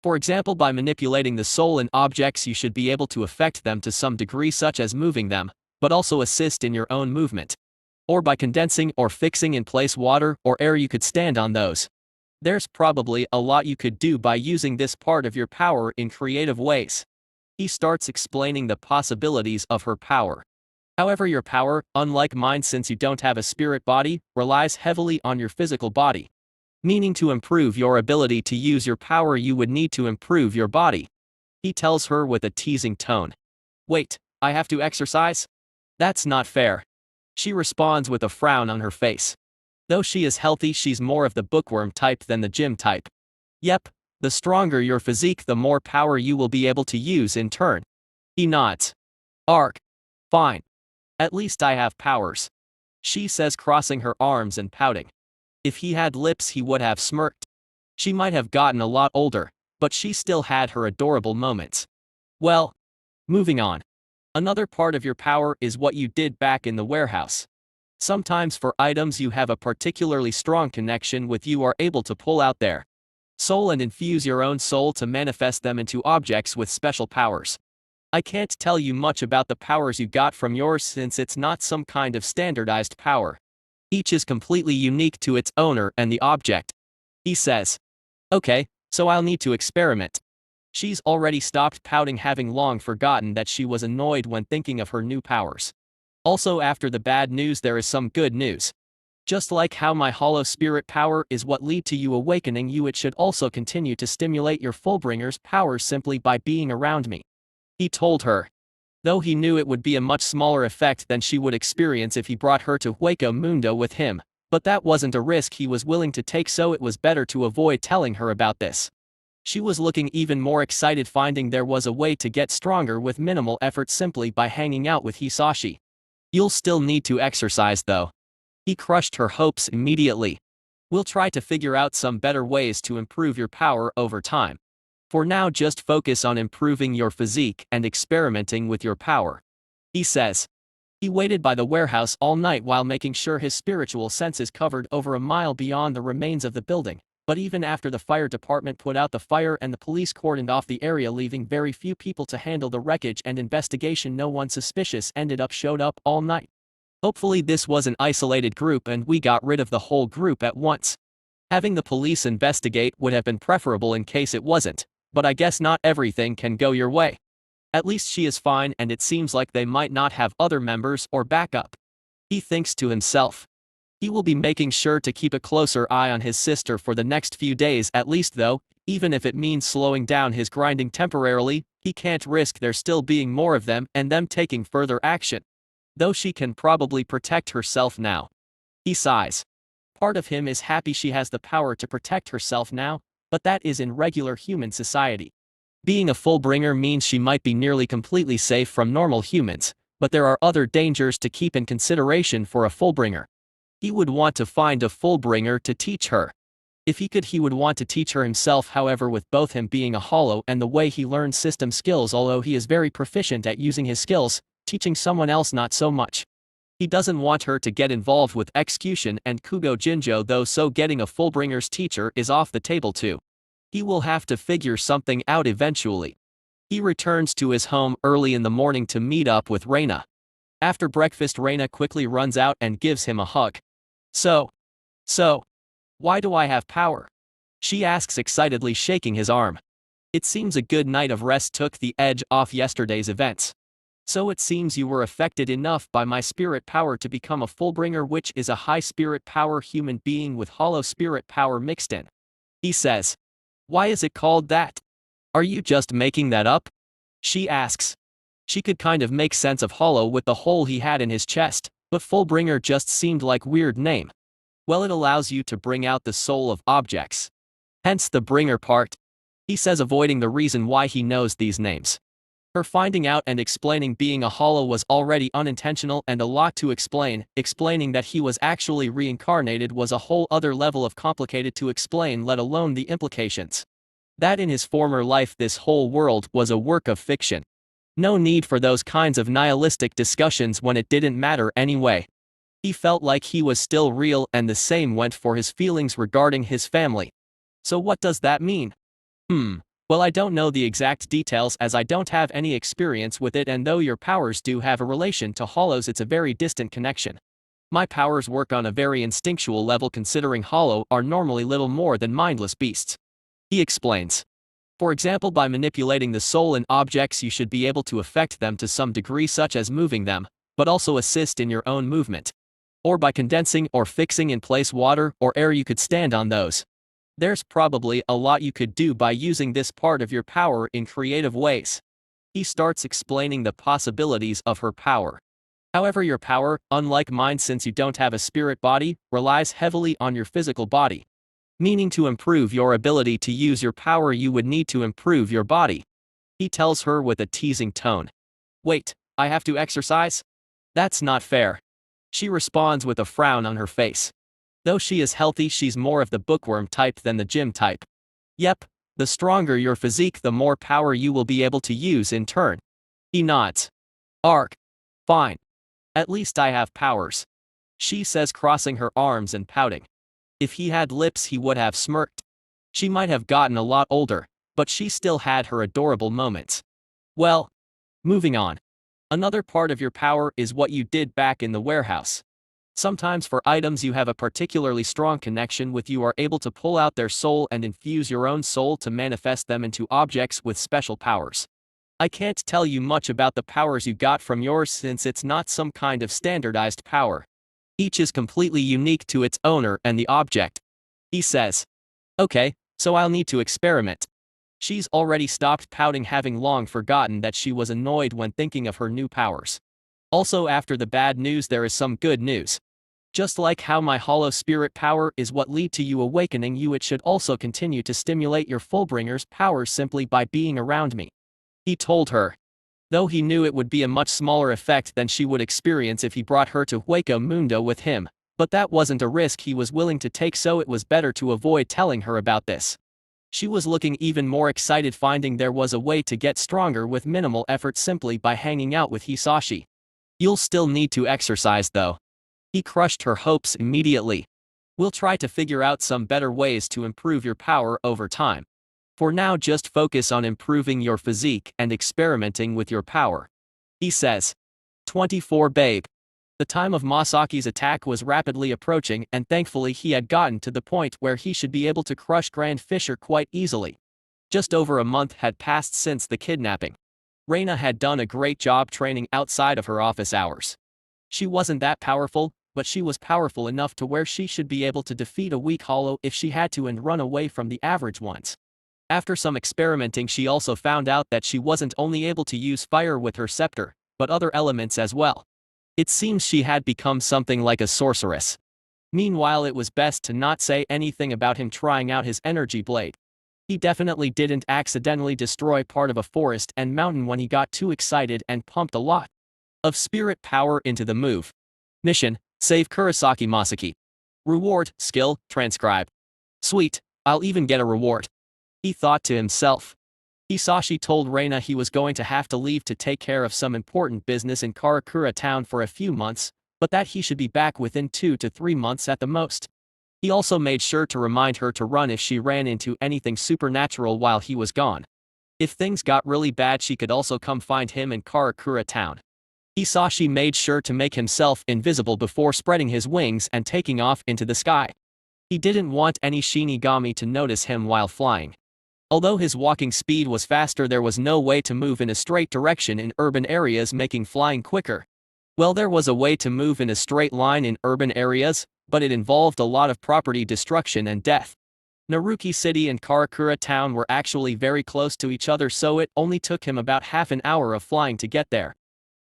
For example, by manipulating the soul in objects you should be able to affect them to some degree, such as moving them, but also assist in your own movement. Or by condensing or fixing in place water or air, you could stand on those. There's probably a lot you could do by using this part of your power in creative ways. He starts explaining the possibilities of her power. However, your power, unlike mine since you don't have a spirit body, relies heavily on your physical body. Meaning to improve your ability to use your power you would need to improve your body. He tells her with a teasing tone. Wait, I have to exercise? That's not fair. She responds with a frown on her face. Though she is healthy, she's more of the bookworm type than the gym type. Yep, the stronger your physique, the more power you will be able to use in turn. He nods. Arg. Fine. At least I have powers. She says, crossing her arms and pouting. If he had lips he would have smirked. She might have gotten a lot older, but she still had her adorable moments. Well, moving on. Another part of your power is what you did back in the warehouse. Sometimes for items you have a particularly strong connection with, you are able to pull out their soul and infuse your own soul to manifest them into objects with special powers. I can't tell you much about the powers you got from yours since it's not some kind of standardized power. Each is completely unique to its owner and the object. He says. Okay, so I'll need to experiment. She's already stopped pouting, having long forgotten that she was annoyed when thinking of her new powers. Also, after the bad news there is some good news. Just like how my hollow spirit power is what lead to you awakening you, it should also continue to stimulate your Fullbringer's powers simply by being around me. He told her. though he knew it would be a much smaller effect than she would experience if he brought her to Hueco Mundo with him, but that wasn't a risk he was willing to take, so it was better to avoid telling her about this. She was looking even more excited, finding there was a way to get stronger with minimal effort simply by hanging out with Hisashi. You'll still need to exercise though. He crushed her hopes immediately. We'll try to figure out some better ways to improve your power over time. For now, just focus on improving your physique and experimenting with your power, he says. He waited by the warehouse all night while making sure his spiritual senses covered over a mile beyond the remains of the building, but even after the fire department put out the fire and the police cordoned off the area, leaving very few people to handle the wreckage and investigation, no one suspicious showed up all night. Hopefully this was an isolated group and we got rid of the whole group at once. Having the police investigate would have been preferable in case it wasn't, but I guess not everything can go your way. At least she is fine and it seems like they might not have other members or backup, he thinks to himself. He will be making sure to keep a closer eye on his sister for the next few days at least though, even if it means slowing down his grinding temporarily, he can't risk there still being more of them and them taking further action. Though she can probably protect herself now. He sighs. Part of him is happy she has the power to protect herself now, but that is in regular human society. Being a Fullbringer means she might be nearly completely safe from normal humans, but there are other dangers to keep in consideration for a Fullbringer. He would want to find a Fullbringer to teach her. If he could, he would want to teach her himself. However, with both him being a hollow and the way he learns system skills, although he is very proficient at using his skills, teaching someone else not so much. He doesn't want her to get involved with execution and Kugo Jinjo though, so getting a Fullbringer's teacher is off the table too. He will have to figure something out eventually. He returns to his home early in the morning to meet up with Raina. After breakfast, Raina quickly runs out and gives him a hug. So, why do I have power? She asks excitedly, shaking his arm. It seems a good night of rest took the edge off yesterday's events. So it seems you were affected enough by my spirit power to become a Fullbringer, which is a high spirit power human being with hollow spirit power mixed in, he says. Why is it called that? Are you just making that up? She asks. She could kind of make sense of hollow with the hole he had in his chest, but Fullbringer just seemed like weird name. Well, it allows you to bring out the soul of objects. Hence the bringer part, he says, avoiding the reason why he knows these names. Her finding out and explaining being a hollow was already unintentional and a lot to explain. Explaining that he was actually reincarnated was a whole other level of complicated to explain, let alone the implications. That in his former life this whole world was a work of fiction. No need for those kinds of nihilistic discussions when it didn't matter anyway. He felt like he was still real, and the same went for his feelings regarding his family. So what does that mean? Well, I don't know the exact details as I don't have any experience with it, and though your powers do have a relation to hollows, it's a very distant connection. My powers work on a very instinctual level, considering hollow are normally little more than mindless beasts, he explains. For example, by manipulating the soul in objects you should be able to affect them to some degree, such as moving them, but also assist in your own movement. Or by condensing or fixing in place water or air, you could stand on those. There's probably a lot you could do by using this part of your power in creative ways. He starts explaining the possibilities of her power. However, your power, unlike mine since you don't have a spirit body, relies heavily on your physical body. Meaning to improve your ability to use your power you would need to improve your body, he tells her with a teasing tone. Wait, I have to exercise? That's not fair. She responds with a frown on her face. Though she is healthy, she's more of the bookworm type than the gym type. Yep, the stronger your physique, the more power you will be able to use in turn. He nods. Arg. Fine. At least I have powers, she says, crossing her arms and pouting. If he had lips he would have smirked. She might have gotten a lot older, but she still had her adorable moments. Well, moving on. Another part of your power is what you did back in the warehouse. Sometimes for items you have a particularly strong connection with, you are able to pull out their soul and infuse your own soul to manifest them into objects with special powers. I can't tell you much about the powers you got from yours since it's not some kind of standardized power. Each is completely unique to its owner and the object, he says. Okay, so I'll need to experiment. She's already stopped pouting, having long forgotten that she was annoyed when thinking of her new powers. Also, after the bad news there is some good news. Just like how my hollow spirit power is what lead to you awakening you, it should also continue to stimulate your Fullbringer's powers simply by being around me. He told her. Though he knew it would be a much smaller effect than she would experience if he brought her to Hueco Mundo with him, but that wasn't a risk he was willing to take, so it was better to avoid telling her about this. She was looking even more excited, finding there was a way to get stronger with minimal effort simply by hanging out with Hisashi. You'll still need to exercise though. He crushed her hopes immediately. We'll try to figure out some better ways to improve your power over time. For now just focus on improving your physique and experimenting with your power. He says. 24 Babe. The time of Masaki's attack was rapidly approaching, and thankfully he had gotten to the point where he should be able to crush Grand Fisher quite easily. Just over a month had passed since the kidnapping. Raina had done a great job training outside of her office hours. She wasn't that powerful, but she was powerful enough to where she should be able to defeat a weak hollow if she had to and run away from the average ones. After some experimenting she also found out that she wasn't only able to use fire with her scepter, but other elements as well. It seems she had become something like a sorceress. Meanwhile it was best to not say anything about him trying out his energy blade. He definitely didn't accidentally destroy part of a forest and mountain when he got too excited and pumped a lot of spirit power into the move. Mission: save Kurosaki Masaki. Reward: skill, transcribe. Sweet, I'll even get a reward. He thought to himself. Hisashi told Raina he was going to have to leave to take care of some important business in Karakura town for a few months, but that he should be back within 2 to 3 months at the most. He also made sure to remind her to run if she ran into anything supernatural while he was gone. If things got really bad she could also come find him in Karakura town. Hisashi made sure to make himself invisible before spreading his wings and taking off into the sky. He didn't want any Shinigami to notice him while flying. Although his walking speed was faster, there was no way to move in a straight direction in urban areas, making flying quicker. Well, there was a way to move in a straight line in urban areas, but it involved a lot of property destruction and death. Naruki City and Karakura town were actually very close to each other, so it only took him about half an hour of flying to get there.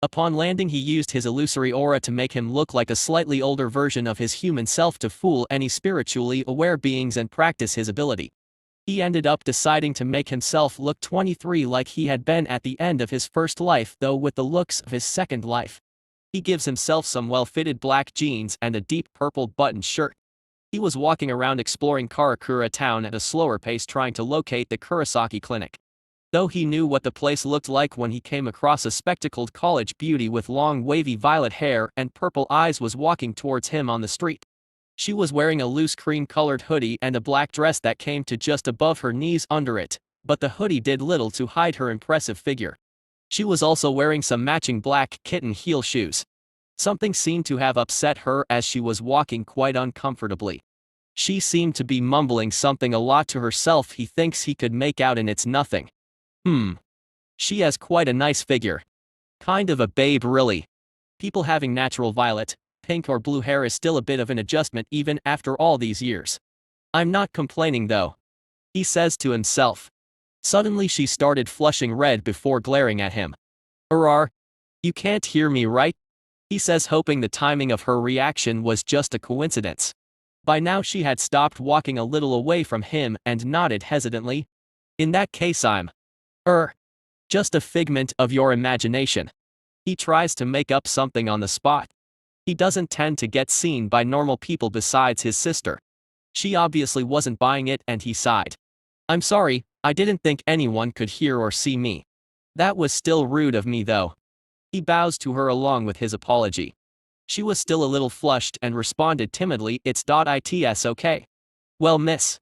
Upon landing he used his illusory aura to make him look like a slightly older version of his human self to fool any spiritually aware beings and practice his ability. He ended up deciding to make himself look 23 like he had been at the end of his first life, though with the looks of his second life. He gives himself some well-fitted black jeans and a deep purple buttoned shirt. He was walking around exploring Karakura town at a slower pace, trying to locate the Kurosaki clinic. Though he knew what the place looked like when he came across a spectacled college beauty with long wavy violet hair and purple eyes was walking towards him on the street. She was wearing a loose cream-colored hoodie and a black dress that came to just above her knees under it, but the hoodie did little to hide her impressive figure. She was also wearing some matching black kitten heel shoes. Something seemed to have upset her as she was walking quite uncomfortably. She seemed to be mumbling something a lot to herself. He thinks he could make out, and it's nothing. She has quite a nice figure. Kind of a babe really. People having natural violet, pink or blue hair is still a bit of an adjustment even after all these years. I'm not complaining though. He says to himself. Suddenly she started flushing red before glaring at him. You can't hear me, right? He says, hoping the timing of her reaction was just a coincidence. By now she had stopped walking a little away from him and nodded hesitantly. In that case I'm just a figment of your imagination. He tries to make up something on the spot. He doesn't tend to get seen by normal people besides his sister. She obviously wasn't buying it and he sighed. I'm sorry, I didn't think anyone could hear or see me. That was still rude of me though. He bows to her along with his apology. She was still a little flushed and responded timidly, it's okay. Well, Miss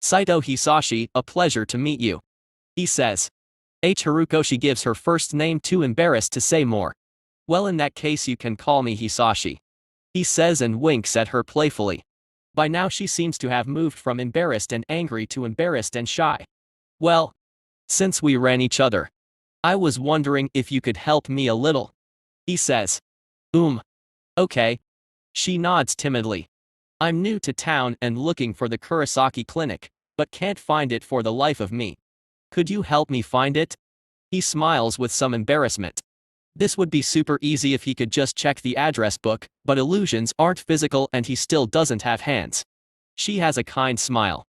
Saito Hisashi, a pleasure to meet you. He says. Haruko, she gives her first name, too embarrassed to say more. Well, in that case you can call me Hisashi. He says and winks at her playfully. By now she seems to have moved from embarrassed and angry to embarrassed and shy. Well, since we ran each other, I was wondering if you could help me a little. He says. Okay. She nods timidly. I'm new to town and looking for the Kurosaki clinic, but can't find it for the life of me. Could you help me find it? He smiles with some embarrassment. This would be super easy if he could just check the address book, but illusions aren't physical and he still doesn't have hands. She has a kind smile.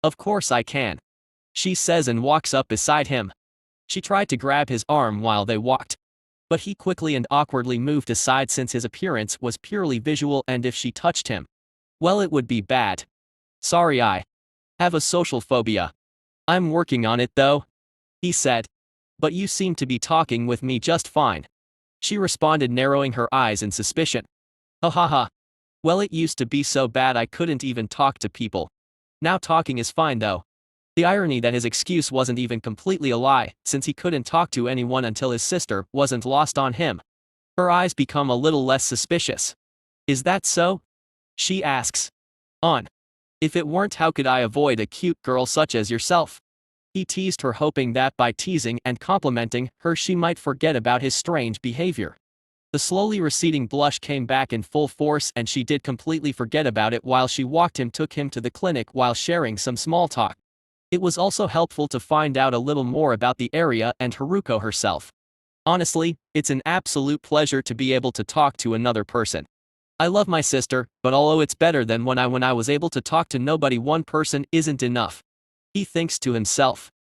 Of course I can, she says and walks up beside him. She tried to grab his arm while they walked, but he quickly and awkwardly moved aside since his appearance was purely visual and if she touched him, well, it would be bad. Sorry, I have a social phobia. I'm working on it though, he said. But you seem to be talking with me just fine, she responded, narrowing her eyes in suspicion. Ha ha ha. Well, it used to be so bad I couldn't even talk to people. Now talking is fine though. The irony that his excuse wasn't even completely a lie, since he couldn't talk to anyone until his sister, wasn't lost on him. Her eyes become a little less suspicious. Is that so? She asks. If it weren't, how could I avoid a cute girl such as yourself? He teased her, hoping that by teasing and complimenting her she might forget about his strange behavior. The slowly receding blush came back in full force and she did completely forget about it while she took him to the clinic while sharing some small talk. It was also helpful to find out a little more about the area and Haruko herself. Honestly, it's an absolute pleasure to be able to talk to another person. I love my sister, but although it's better than when I was able to talk to nobody, one person isn't enough, he thinks to himself.